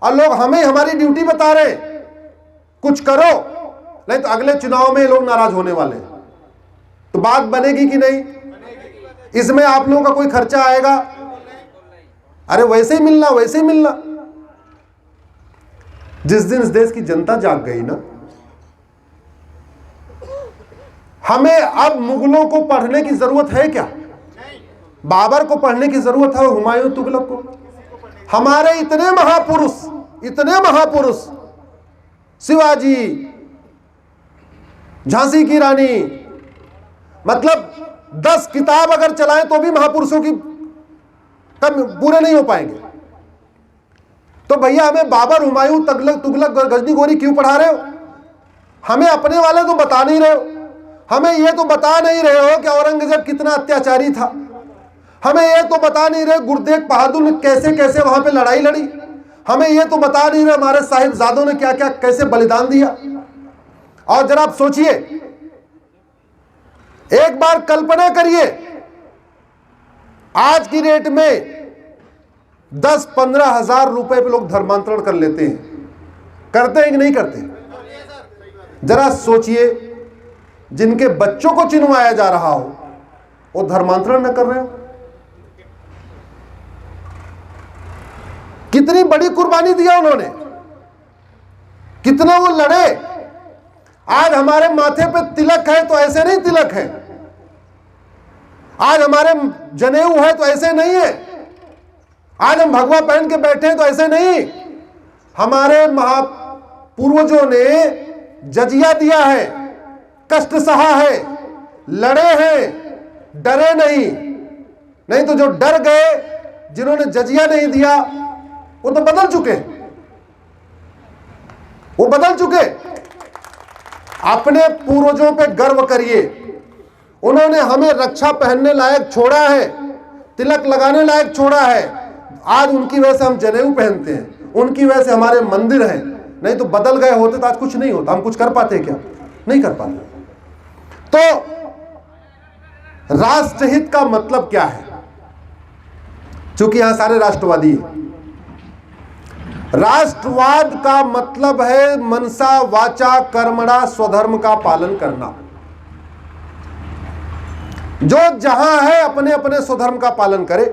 Speaker 1: और लोग हमें हमारी ड्यूटी बता रहे कुछ करो, नहीं तो अगले चुनाव में लोग नाराज होने वाले हैं। तो बात बनेगी कि नहीं? इसमें आप लोगों का कोई खर्चा आएगा? अरे वैसे ही मिलना, वैसे ही मिलना। जिस दिन इस देश की जनता जाग गई ना, हमें अब मुगलों को पढ़ने की जरूरत है क्या? बाबर को पढ़ने की जरूरत है, हुमायूं तुगलक को? हमारे इतने महापुरुष शिवाजी, झांसी की रानी, मतलब 10 किताब अगर चलाएं तो भी महापुरुषों की कम पूरे नहीं हो पाएंगे। तो भैया हमें बाबर, हुमायूं, तुगलक, गजनी गोरी क्यों पढ़ा रहे हो? हमें अपने वाले तो बता नहीं रहे हो। हमें ये तो बता नहीं रहे हो कि औरंगजेब कितना अत्याचारी था। हमें ये तो बता नहीं रहे गुरुतेग बहादुर ने कैसे कैसे वहां पे लड़ाई लड़ी। हमें ये तो बता नहीं रहे हमारे साहिबजादों ने क्या क्या कैसे बलिदान दिया। और जरा आप सोचिए, एक बार कल्पना करिए, आज की रेट में 10-15 हजार रुपए पे लोग धर्मांतरण कर लेते हैं। करते हैं कि नहीं करते? जरा सोचिए, जिनके बच्चों को चिन्हवाया जा रहा हो वो धर्मांतरण न कर रहे हो। कितनी बड़ी कुर्बानी दिया उन्होंने, कितना वो लड़े। आज हमारे माथे पे तिलक है तो ऐसे नहीं तिलक है, आज हमारे जनेऊ है तो ऐसे नहीं है, आज हम भगवा पहन के बैठे हैं तो ऐसे नहीं। हमारे महापूर्वजों ने जजिया दिया है, कष्ट सहा है, लड़े हैं, डरे नहीं। नहीं तो जो डर गए, जिन्होंने जजिया नहीं दिया, वो तो बदल चुके, वो बदल चुके। अपने पूर्वजों पे गर्व करिए, उन्होंने हमें रक्षा पहनने लायक छोड़ा है, तिलक लगाने लायक छोड़ा है। आज उनकी वजह से हम जनेऊ पहनते हैं, उनकी वजह से हमारे मंदिर हैं। नहीं तो बदल गए होते तो आज कुछ नहीं होता। हम कुछ कर पाते क्या? नहीं कर पाते। तो राष्ट्रहित का मतलब क्या है? चूंकि यहां सारे राष्ट्रवादी हैं। राष्ट्रवाद का मतलब है मनसा वाचा कर्मणा स्वधर्म का पालन करना। जो जहां है अपने अपने स्वधर्म का पालन करे।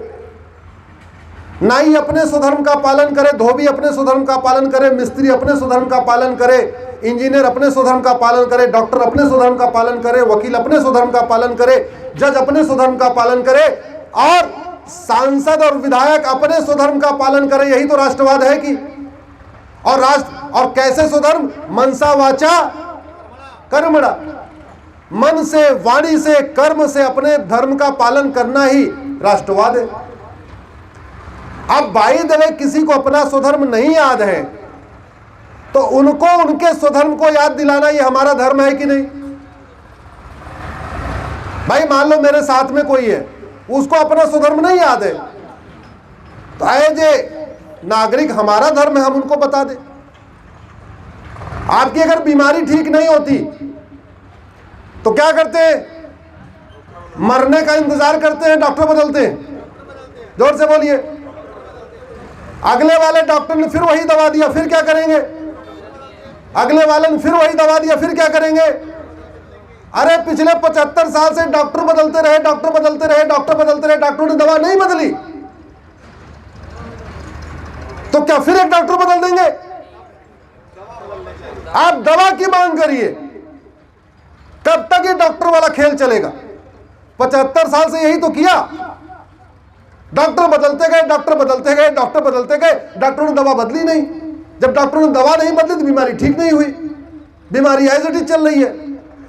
Speaker 1: नाई अपने स्वधर्म का पालन करे, धोबी अपने स्वधर्म का पालन करे, मिस्त्री अपने स्वधर्म का पालन करे, इंजीनियर अपने स्वधर्म का पालन करे, डॉक्टर अपने स्वधर्म का पालन करे, वकील अपने स्वधर्म का पालन करे, जज अपने स्वधर्म का पालन करे, और सांसद और विधायक अपने स्वधर्म का पालन करे। यही तो राष्ट्रवाद है कि। और कैसे स्वधर्म? मनसा वाचा कर्मणा। मन से, वाणी से, कर्म से अपने धर्म का पालन करना ही राष्ट्रवाद है। अब बाई द वे किसी को अपना स्वधर्म नहीं याद है तो उनको उनके स्वधर्म को याद दिलाना ये हमारा धर्म है कि नहीं? भाई मान लो मेरे साथ में कोई है, उसको अपना स्वधर्म नहीं याद है, तो एज ए नागरिक हमारा धर्म है हम उनको बता दें। आपकी अगर बीमारी ठीक नहीं होती तो क्या करते हैं? मरने का इंतजार करते हैं, डॉक्टर बदलते हैं। जोर से बोलिए। अगले वाले डॉक्टर ने फिर वही दवा दिया, फिर क्या करेंगे? अगले वाले ने फिर वही दवा दिया, फिर क्या करेंगे? अरे पिछले 75 साल से डॉक्टर बदलते रहे, डॉक्टर बदलते रहे, डॉक्टर बदलते रहे, डॉक्टरों ने दवा नहीं बदली, तो क्या फिर एक डॉक्टर बदल देंगे? आप दवा की मांग करिए। कब तक ये डॉक्टर वाला खेल चलेगा? 75 साल से यही तो किया। डॉक्टर बदलते गए, डॉक्टर बदलते गए, डॉक्टर बदलते गए, डॉक्टरों ने दवा बदली नहीं। जब डॉक्टरों ने दवा नहीं बदली तो बीमारी ठीक नहीं हुई, बीमारी एज इट इज चल रही है।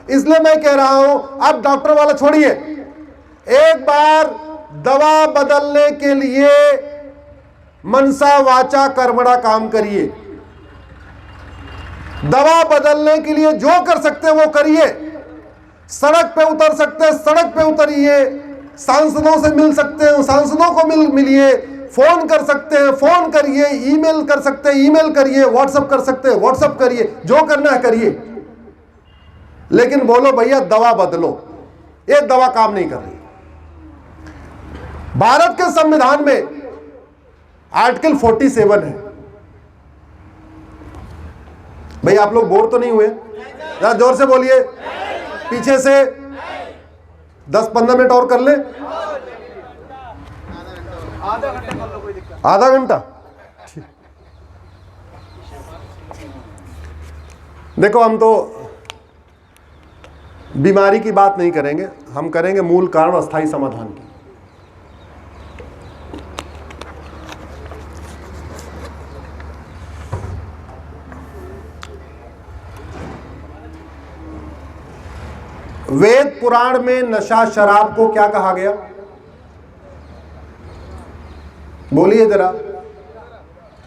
Speaker 1: इसलिए मैं कह रहा हूं, अब डॉक्टर वाला छोड़िए, एक बार दवा बदलने के लिए मनसा वाचा कर्मणा काम करिए। दवा बदलने के लिए जो कर सकते हैं वो करिए। सड़क पे उतर सकते हैं, सड़क पे उतरिए। सांसदों से मिल सकते हैं, सांसदों को मिलिए। फोन कर सकते हैं, फोन करिए। ईमेल कर सकते हैं, ईमेल करिए। व्हाट्सएप कर सकते हैं, व्हाट्सएप करिए। जो करना है करिए, लेकिन बोलो भैया दवा बदलो, ये दवा काम नहीं कर रही। भारत के संविधान में आर्टिकल 47 है। भाई आप लोग बोर तो नहीं हुए? जरा जोर से बोलिए। पीछे से 10-15 मिनट और कर ले। आधा घंटा? देखो हम तो बीमारी की बात नहीं करेंगे, हम करेंगे मूल कारण और अस्थायी समाधान की। वेद पुराण में नशा शराब को क्या कहा गया? बोलिए जरा।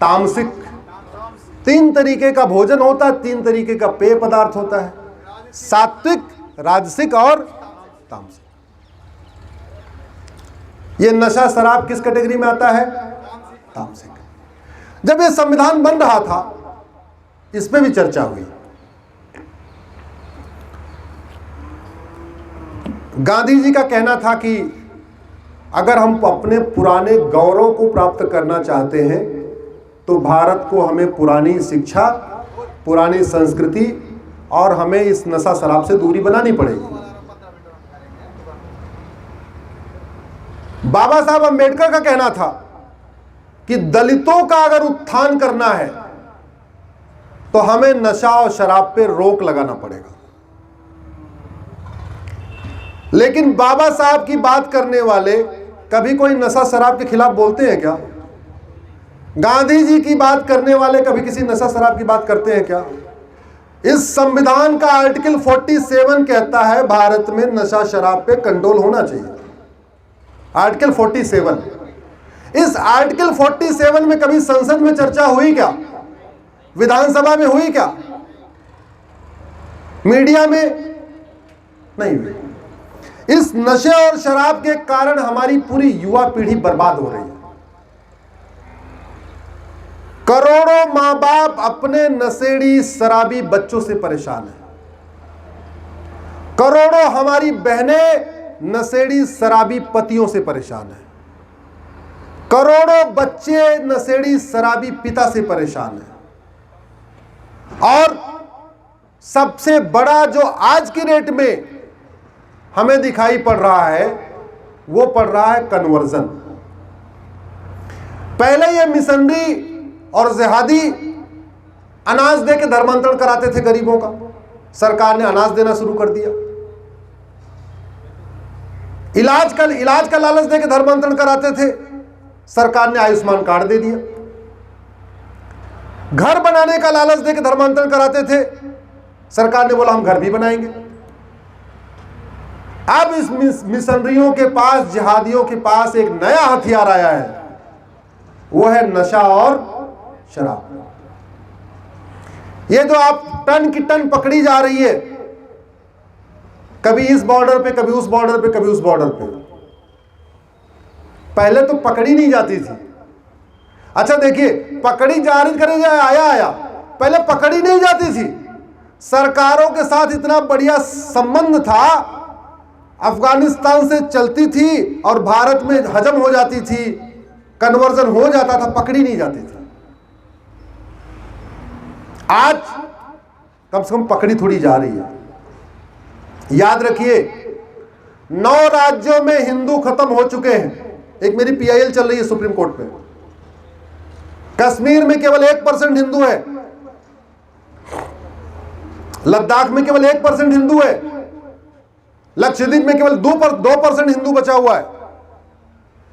Speaker 1: तामसिक। 3 तरीके का भोजन होता है, 3 तरीके का पेय पदार्थ होता है, सात्विक, राजसिक और तामसिक। ये नशा शराब किस कैटेगरी में आता है? तामसिक। जब ये संविधान बन रहा था, इस पे भी चर्चा हुई। गांधी जी का कहना था कि अगर हम अपने पुराने गौरव को प्राप्त करना चाहते हैं तो भारत को हमें पुरानी शिक्षा, पुरानी संस्कृति और हमें इस नशा शराब से दूरी बनानी पड़ेगी। बाबा साहब अंबेडकर का कहना था कि दलितों का अगर उत्थान करना है तो हमें नशा और शराब पे रोक लगाना पड़ेगा। लेकिन बाबा साहब की बात करने वाले कभी कोई नशा शराब के खिलाफ बोलते हैं क्या? गांधी जी की बात करने वाले कभी किसी नशा शराब की बात करते हैं क्या? इस संविधान का आर्टिकल 47 कहता है भारत में नशा शराब पे कंट्रोल होना चाहिए। आर्टिकल 47। इस आर्टिकल 47 में कभी संसद में चर्चा हुई क्या? विधानसभा में हुई क्या? मीडिया में नहीं हुई। इस नशे और शराब के कारण हमारी पूरी युवा पीढ़ी बर्बाद हो रही है। करोड़ों मां बाप अपने नशेड़ी शराबी बच्चों से परेशान हैं। करोड़ों हमारी बहनें नशेड़ी शराबी पतियों से परेशान हैं। करोड़ों बच्चे नशेड़ी शराबी पिता से परेशान हैं। और सबसे बड़ा जो आज की डेट में हमें दिखाई पड़ रहा है, वो पड़ रहा है कन्वर्जन। पहले ये मिशनरी और जिहादी अनाज दे के धर्मांतरण कराते थे गरीबों का। सरकार ने अनाज देना शुरू कर दिया। इलाज का लालच दे के धर्मांतरण कराते थे, सरकार ने आयुष्मान कार्ड दे दिया। घर बनाने का लालच दे के धर्मांतरण कराते थे, सरकार ने बोला हम घर भी बनाएंगे। अब इस मिशनरियों के पास, जिहादियों के पास एक नया हथियार आया है, वो है नशा और शराब। ये जो आप टन की टन पकड़ी जा रही है, कभी इस बॉर्डर पे, कभी उस बॉर्डर पे, कभी उस बॉर्डर पे। पहले तो पकड़ी नहीं जाती थी। अच्छा देखिए, पकड़ी जा रही, करे जाए, आया, पहले पकड़ी नहीं जाती थी। सरकारों के साथ इतना बढ़िया संबंध था, अफगानिस्तान से चलती थी और भारत में हजम हो जाती थी, कन्वर्जन हो जाता था, पकड़ी नहीं जाती थी। आज कम से कम पकड़ी थोड़ी जा रही है। याद रखिए, 9 राज्यों में हिंदू खत्म हो चुके हैं। एक मेरी PIL चल रही है सुप्रीम कोर्ट पे। कश्मीर में केवल 1% हिंदू है, लद्दाख में केवल 1% हिंदू है, लक्षद्वीप में केवल 2% हिंदू बचा हुआ है,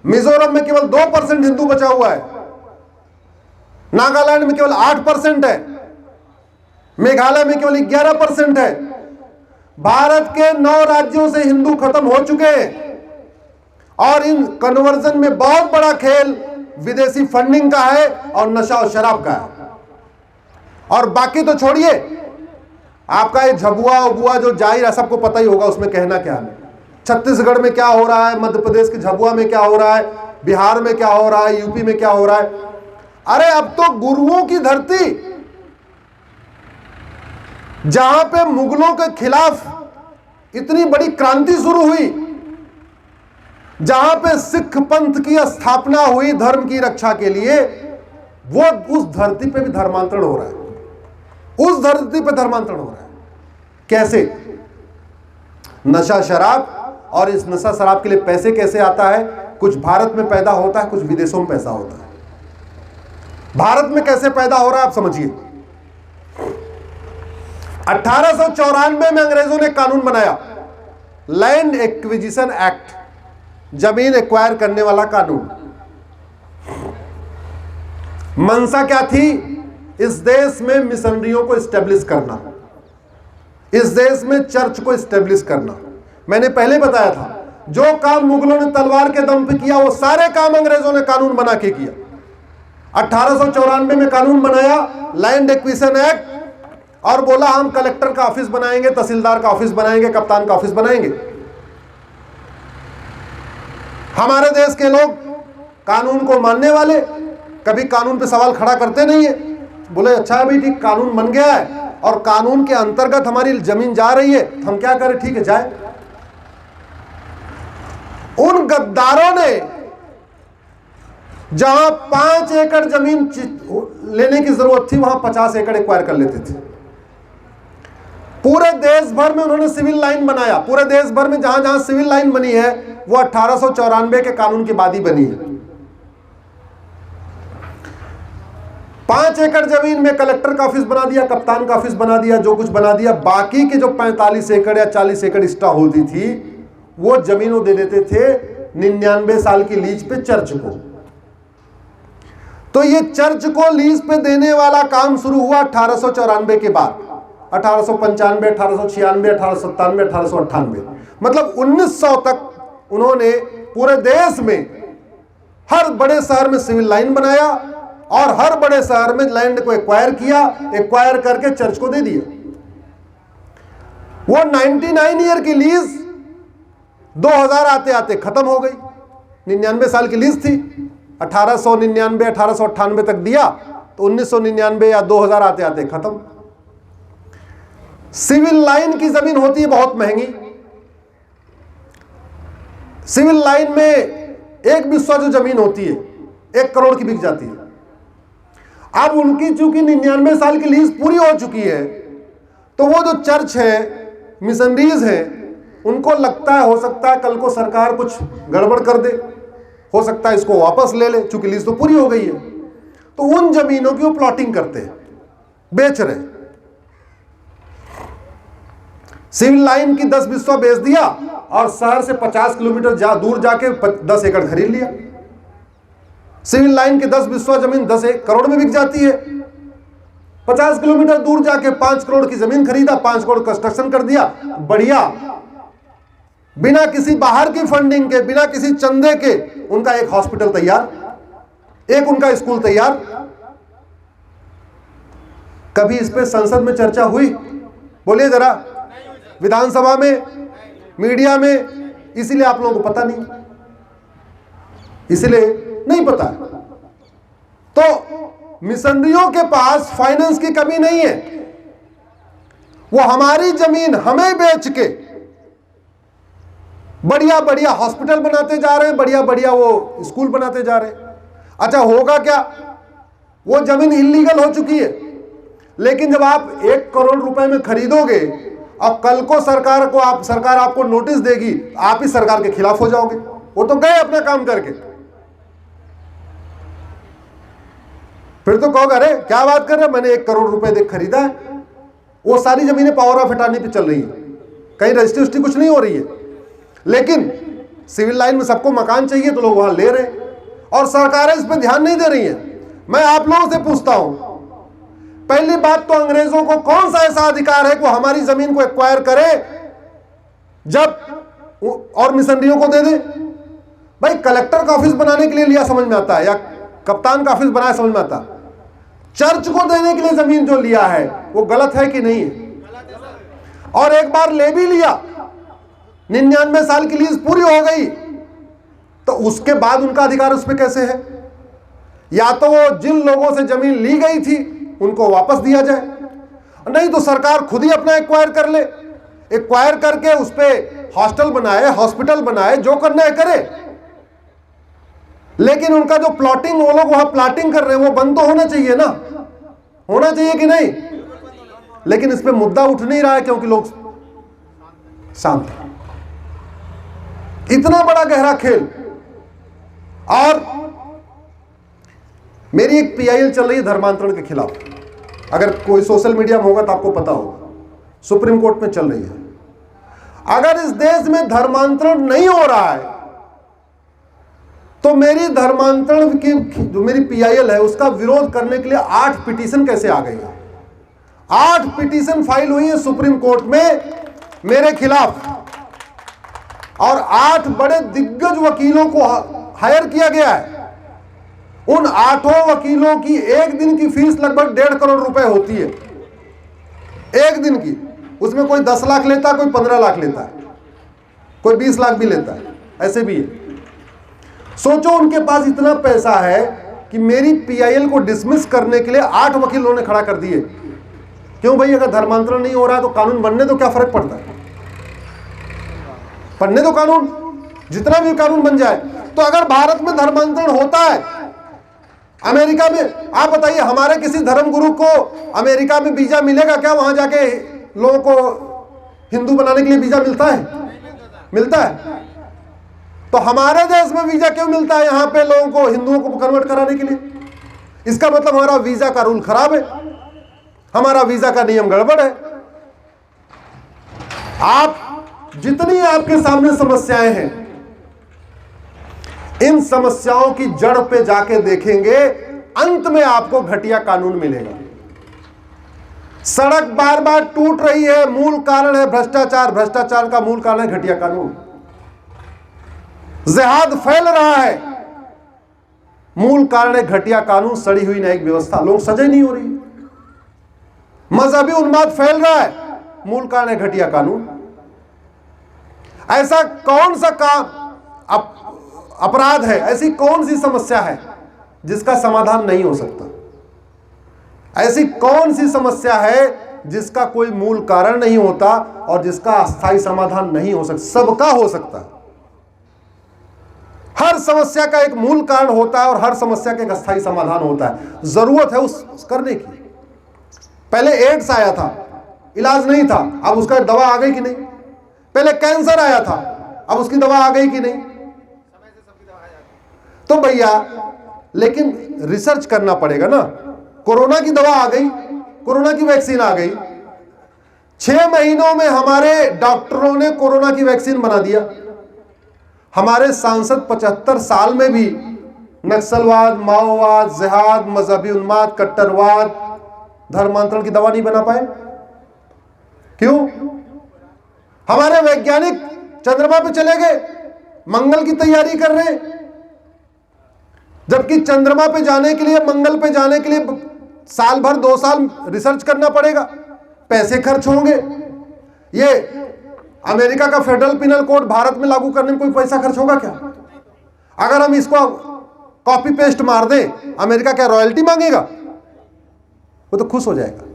Speaker 1: मिजोरम में केवल 2% हिंदू बचा हुआ है, नागालैंड में केवल 8% है, मेघालय में केवल 11% है। भारत के 9 राज्यों से हिंदू खत्म हो चुके हैं। और इन कन्वर्जन में बहुत बड़ा खेल विदेशी फंडिंग का है और नशा और शराब का है। और बाकी तो छोड़िए, आपका ये झबुआ उबुआ जो जाहिर है, सबको पता ही होगा उसमें कहना क्या है। छत्तीसगढ़ में क्या हो रहा है, मध्य प्रदेश के झबुआ में क्या हो रहा है, बिहार में क्या हो रहा है, यूपी में क्या हो रहा है। अरे अब तो गुरुओं की धरती, जहां पे मुगलों के खिलाफ इतनी बड़ी क्रांति शुरू हुई, जहां पे सिख पंथ की स्थापना हुई धर्म की रक्षा के लिए, वो उस धरती पे भी धर्मांतरण हो रहा है। उस धरती पे धर्मांतरण हो रहा है। कैसे? नशा शराब। और इस नशा शराब के लिए पैसे कैसे आता है? कुछ भारत में पैदा होता है, कुछ विदेशों में पैसा होता है। भारत में कैसे पैदा हो रहा है आप समझिए। 1894 में अंग्रेजों ने कानून बनाया, लैंड एक्विजिशन एक्ट, जमीन एक्वायर करने वाला कानून। मंशा क्या थी? इस देश में मिशनरियों को स्टेब्लिश करना, इस देश में चर्च को स्टेब्लिश करना। मैंने पहले बताया था, जो काम मुगलों ने तलवार के दम पे किया, वो सारे काम अंग्रेजों ने कानून बना के किया। 1894 में कानून बनाया, लैंड एक्विजिशन एक्ट, और बोला हम कलेक्टर का ऑफिस बनाएंगे, तहसीलदार का ऑफिस बनाएंगे, कप्तान का ऑफिस बनाएंगे। हमारे देश के लोग कानून को मानने वाले, कभी कानून पे सवाल खड़ा करते नहीं है। बोले अच्छा है भाई, ठीक, कानून बन गया है और कानून के अंतर्गत हमारी जमीन जा रही है, हम क्या करें, ठीक है जाए। उन गद्दारों ने जहां 5 एकड़ जमीन लेने की जरूरत थी, वहां 50 एकड़ एक्वायर कर लेते थे। पूरे देश भर में उन्होंने सिविल लाइन बनाया। पूरे देश भर में जहां जहां सिविल लाइन बनी है, वो 1894 के कानून की बाद ही बनी है। 5 एकड़ जमीन में कलेक्टर का ऑफिस बना दिया, कप्तान का ऑफिस बना दिया, जो कुछ बना दिया। बाकी के जो 45 एकड़ या 40 एकड़ एक्स्ट्रा होती थी, वो जमीन वो दे देते थे 99 साल की लीज पे चर्च को। तो ये चर्च को लीज पे देने वाला काम शुरू हुआ 1894 के बाद। 1895, 1896, 1897, 1898, मतलब 1900 तक उन्होंने पूरे देश में हर बड़े शहर में सिविल लाइन बनाया और हर बड़े शहर में लैंड को एक्वायर किया, एक्वायर करके चर्च को दे दिया। वो 99 ईयर की लीज 2000 आते आते खत्म हो गई। 99 साल की लीज थी, 1899 1898 तक दिया, तो 1999 या 2000 आते आते खत्म। सिविल लाइन की जमीन होती है बहुत महंगी। सिविल लाइन में एक बिस्वा जो जमीन होती है 1 करोड़ की बिक जाती है। अब उनकी चूंकि 99 साल की लीज पूरी हो चुकी है, तो वो जो चर्च है, मिशनरीज है, उनको लगता है हो सकता है कल को सरकार कुछ गड़बड़ कर दे, हो सकता है इसको वापस ले ले, चूंकि लीज तो पूरी हो गई है। तो उन जमीनों की वो प्लॉटिंग करते हैं, बेच रहे। सिविल लाइन की 10 बिस्वा बेच दिया और शहर से 50 किलोमीटर दूर जाके 10 एकड़ खरीद लिया। सिविल लाइन के 10 बिस्वा जमीन 10 करोड़ में बिक जाती है। 50 किलोमीटर दूर जाके 5 करोड़ की जमीन खरीदा, 5 करोड़ कंस्ट्रक्शन कर दिया, बढ़िया। बिना किसी बाहर की फंडिंग के, बिना किसी चंदे के उनका एक हॉस्पिटल तैयार, एक उनका स्कूल तैयार। कभी इस पे संसद में चर्चा हुई? बोलिए जरा, विधानसभा में, मीडिया में? इसीलिए आप लोगों को पता नहीं, इसलिए नहीं पता। तो मिशनरियों के पास फाइनेंस की कमी नहीं है। वो हमारी जमीन हमें बेच के बढ़िया बढ़िया हॉस्पिटल बनाते जा रहे हैं, बढ़िया बढ़िया वो स्कूल बनाते जा रहे हैं। अच्छा होगा क्या? वो जमीन इलीगल हो चुकी है, लेकिन जब आप 1 करोड़ रुपए में खरीदोगे और कल को सरकार आपको नोटिस देगी, आप ही सरकार के खिलाफ हो जाओगे। वो तो गए अपना काम करके, फिर तो कहोगे अरे क्या बात कर रहे हैं, मैंने 1 करोड़ रुपए देख खरीदा है। वो सारी जमीनें पावर ऑफ अटॉर्नी पे चल रही है, कहीं रजिस्ट्री कुछ नहीं हो रही है, लेकिन सिविल लाइन में सबको मकान चाहिए तो लोग वहां ले रहे हैं और सरकारें इस पर ध्यान नहीं दे रही हैं। मैं आप लोगों से पूछता हूं, पहली बात तो अंग्रेजों को कौन सा ऐसा अधिकार है कि वो हमारी जमीन को एक्वायर करे जब और मिशनरियों को दे दे? भाई कलेक्टर का ऑफिस बनाने के लिए लिया समझ में आता है, या कप्तान का ऑफिस बनाया समझ में आता। चर्च को देने के लिए जमीन जो लिया है वो गलत है कि नहीं है? और एक बार ले भी लिया, 99 साल की लीज पूरी हो गई, तो उसके बाद उनका अधिकार उस पर कैसे है? या तो वो जिन लोगों से जमीन ली गई थी उनको वापस दिया जाए, नहीं तो सरकार खुद ही अपना एक्वायर कर ले, एक्वायर करके उस पर हॉस्टल बनाए, हॉस्पिटल बनाए, जो करना है करे। लेकिन उनका जो प्लॉटिंग, वो लोग वहां प्लॉटिंग कर रहे हैं, वो बंद तो होना चाहिए ना, होना चाहिए कि नहीं? लेकिन इस पे मुद्दा उठ नहीं रहा है क्योंकि लोग शांत हैं। इतना बड़ा गहरा खेल। और मेरी एक PIL चल रही है धर्मांतरण के खिलाफ, अगर कोई सोशल मीडिया में होगा तो आपको पता होगा। सुप्रीम कोर्ट में चल रही है। अगर इस देश में धर्मांतरण नहीं हो रहा है तो मेरी धर्मांतरण की जो मेरी PIL है उसका विरोध करने के लिए 8 पिटीशन कैसे आ गई है? 8 पिटीशन फाइल हुई है सुप्रीम कोर्ट में मेरे खिलाफ, और 8 बड़े दिग्गज वकीलों को हायर किया गया है। उन 8 वकीलों की एक दिन की फीस लगभग 1.5 करोड़ रुपए होती है, एक दिन की। उसमें कोई 10 लाख लेता है, कोई 15 लाख लेता है, कोई 20 लाख भी लेता है, ऐसे भी है। सोचो उनके पास इतना पैसा है कि मेरी PIL को डिसमिस करने के लिए 8 वकील उन्होंने खड़ा कर दिए। क्यों भाई? अगर धर्मांतरण नहीं हो रहा है तो कानून बनने तो क्या फर्क पड़ता है? बनने तो कानून, जितना भी कानून बन जाए। तो अगर भारत में धर्मांतरण होता है, अमेरिका में, आप बताइए हमारे किसी धर्मगुरु को अमेरिका में वीजा मिलेगा क्या? वहां जाके लोगों को हिंदू बनाने के लिए वीजा मिलता है? मिलता है? तो हमारे देश में वीजा क्यों मिलता है यहां पे लोगों को हिंदुओं को कन्वर्ट कराने के लिए? इसका मतलब हमारा वीजा का रूल खराब है, हमारा वीजा का नियम गड़बड़ है। आप जितनी आपके सामने समस्याएं हैं, इन समस्याओं की जड़ पे जाके देखेंगे, अंत में आपको घटिया कानून मिलेगा। सड़क बार बार टूट रही है, मूल कारण है भ्रष्टाचार। भ्रष्टाचार का मूल कारण है घटिया कानून। जिहाद फैल रहा है, मूल कारण है घटिया कानून, सड़ी हुई न्यायिक व्यवस्था। लोग सजा नहीं हो रही। मजहबी उन्माद फैल रहा है, मूल कारण है घटिया कानून। ऐसा कौन सा अपराध है, ऐसी कौन सी समस्या है जिसका समाधान नहीं हो सकता? ऐसी कौन सी समस्या है जिसका कोई मूल कारण नहीं होता और जिसका अस्थायी समाधान नहीं हो सकता? सबका हो सकता है। हर समस्या का एक मूल कारण होता है और हर समस्या का एक अस्थायी समाधान होता है। जरूरत है उस करने की। पहले एड्स आया था, इलाज नहीं था, अब उसका दवा आ गई कि नहीं? पहले कैंसर आया था, अब उसकी दवा आ गई कि नहीं? तो भैया लेकिन रिसर्च करना पड़ेगा ना। कोरोना की दवा आ गई, कोरोना की वैक्सीन आ गई, 6 महीनों में हमारे डॉक्टरों ने कोरोना की वैक्सीन बना दिया। हमारे सांसद 75 साल में भी नक्सलवाद, माओवाद, जिहाद, मजहबी उन्माद, कट्टरवाद, धर्मांतरण की दवा नहीं बना पाए। क्यों? हमारे वैज्ञानिक चंद्रमा पे चले गए, मंगल की तैयारी कर रहे हैं, जबकि चंद्रमा पे जाने के लिए, मंगल पे जाने के लिए साल भर 2 साल रिसर्च करना पड़ेगा, पैसे खर्च होंगे। ये अमेरिका का फेडरल पिनल कोड भारत में लागू करने में कोई पैसा खर्च होगा क्या? अगर हम इसको कॉपी पेस्ट मार दें, अमेरिका क्या रॉयल्टी मांगेगा? वो तो खुश हो जाएगा।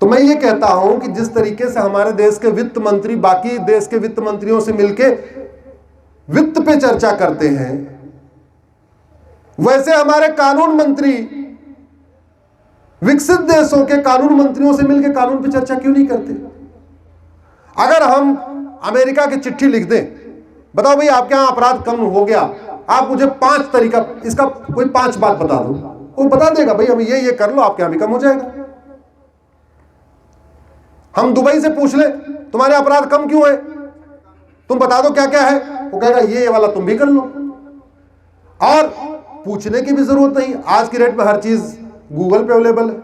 Speaker 1: तो मैं ये कहता हूं कि जिस तरीके से हमारे देश के वित्त मंत्री बाकी देश के वित्त मंत्रियों से मिलके वित्त पे चर्चा करते हैं, वैसे हमारे कानून मंत्री विकसित देशों के कानून मंत्रियों से मिलकर कानून पे चर्चा क्यों नहीं करते? अगर हम अमेरिका की चिट्ठी लिख दें, बताओ भाई आपके यहां अपराध कम हो गया, आप मुझे 5 तरीका, इसका कोई 5 बात बता दो, वो बता देगा भाई हम ये कर लो, आपके यहां भी कम हो जाएगा। हम दुबई से पूछ ले तुम्हारे अपराध कम क्यों है, तुम बता दो क्या क्या है, वो कहेगा ये वाला तुम भी कर लो। और पूछने की भी जरूरत नहीं, आज की रेट में हर चीज गूगल पे अवेलेबल है।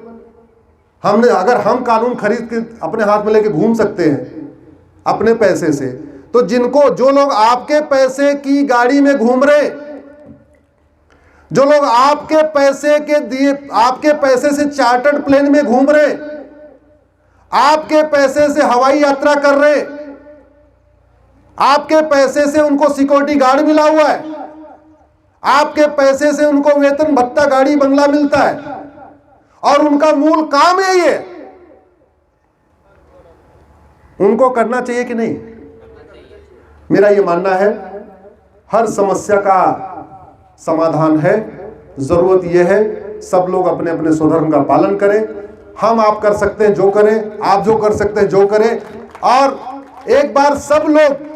Speaker 1: हमने अगर हम कानून खरीद के अपने हाथ में लेके घूम सकते हैं अपने पैसे से, तो जो लोग आपके पैसे की गाड़ी में घूम रहे, जो लोग आपके पैसे के दिए, आपके पैसे से चार्टर्ड प्लेन में घूम रहे, आपके पैसे से हवाई यात्रा कर रहे, आपके पैसे से उनको सिक्योरिटी गार्ड मिला हुआ है, आपके पैसे से उनको वेतन भत्ता, गाड़ी बंगला मिलता है, और उनका मूल काम है ये, उनको करना चाहिए कि नहीं? मेरा ये मानना है हर समस्या का समाधान है। जरूरत यह है सब लोग अपने अपने स्वधर्म का पालन करें। हम आप कर सकते हैं जो करें, आप जो कर सकते हैं जो करें, और एक बार सब लोग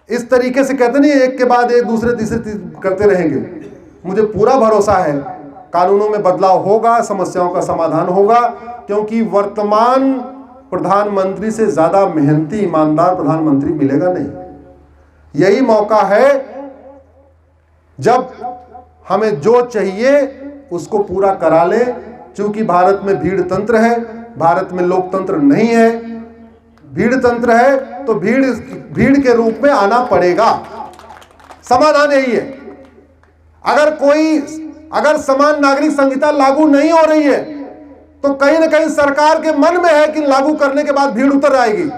Speaker 1: इस तरीके से कहते नहीं एक के बाद एक दूसरे तीसरे करते रहेंगे। मुझे पूरा भरोसा है कानूनों में बदलाव होगा, समस्याओं का समाधान होगा, क्योंकि वर्तमान प्रधानमंत्री से ज़्यादा मेहनती ईमानदार प्रधानमंत्री मिलेगा नहीं। यही मौका है जब हमें जो चाहिए उसको पूरा करा ले। क्योंकि भारत में भीड़ तंत्र है, भारत में लोकतंत्र नहीं है। भीड़ तंत्र है तो भीड़ के रूप में आना पड़ेगा। समाधान यही है। अगर समान नागरिक संहिता लागू नहीं हो रही है तो कहीं ना कहीं सरकार के मन में है कि लागू करने के बाद भीड़ उतर आएगी।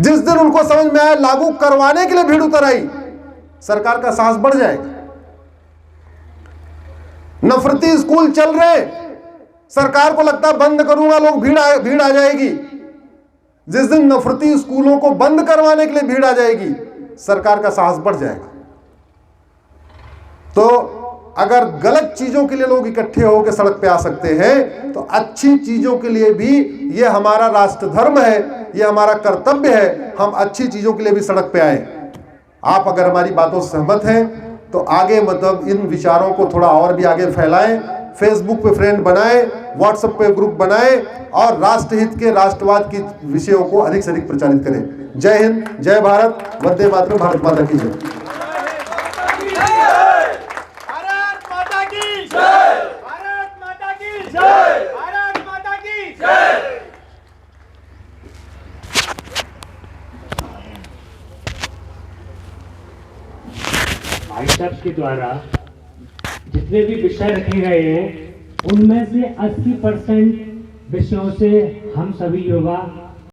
Speaker 1: जिस दिन उनको समझ में आए लागू करवाने के लिए भीड़ उतर आई, सरकार का साहस बढ़ जाएगा। नफरती स्कूल चल रहे, सरकार को लगता है बंद करूंगा लोग भीड़ आ जाएगी। जिस दिन नफरती स्कूलों को बंद करवाने के लिए भीड़ आ जाएगी, सरकार का साहस बढ़ जाएगा। तो अगर गलत चीजों के लिए लोग इकट्ठे होकर सड़क पे आ सकते हैं तो अच्छी चीजों के लिए भी ये हमारा राष्ट्र धर्म है, ये हमारा कर्तव्य है, हम अच्छी चीजों के लिए भी सड़क पे आए। आप अगर हमारी बातों से सहमत हैं तो आगे मतलब इन विचारों को थोड़ा और भी आगे फैलाएं, फेसबुक पे फ्रेंड बनाएं, व्हाट्सएप पे ग्रुप बनाएं और राष्ट्रहित के, राष्ट्रवाद की विषयों को अधिक से अधिक प्रचारित करें। जय हिंद, जय भारत, वंदे मातरम, भारत माता की जय।
Speaker 2: भाई साहब के द्वारा जितने भी विषय रखे गए हैं उनमें से 80% विषयों से हम सभी युवा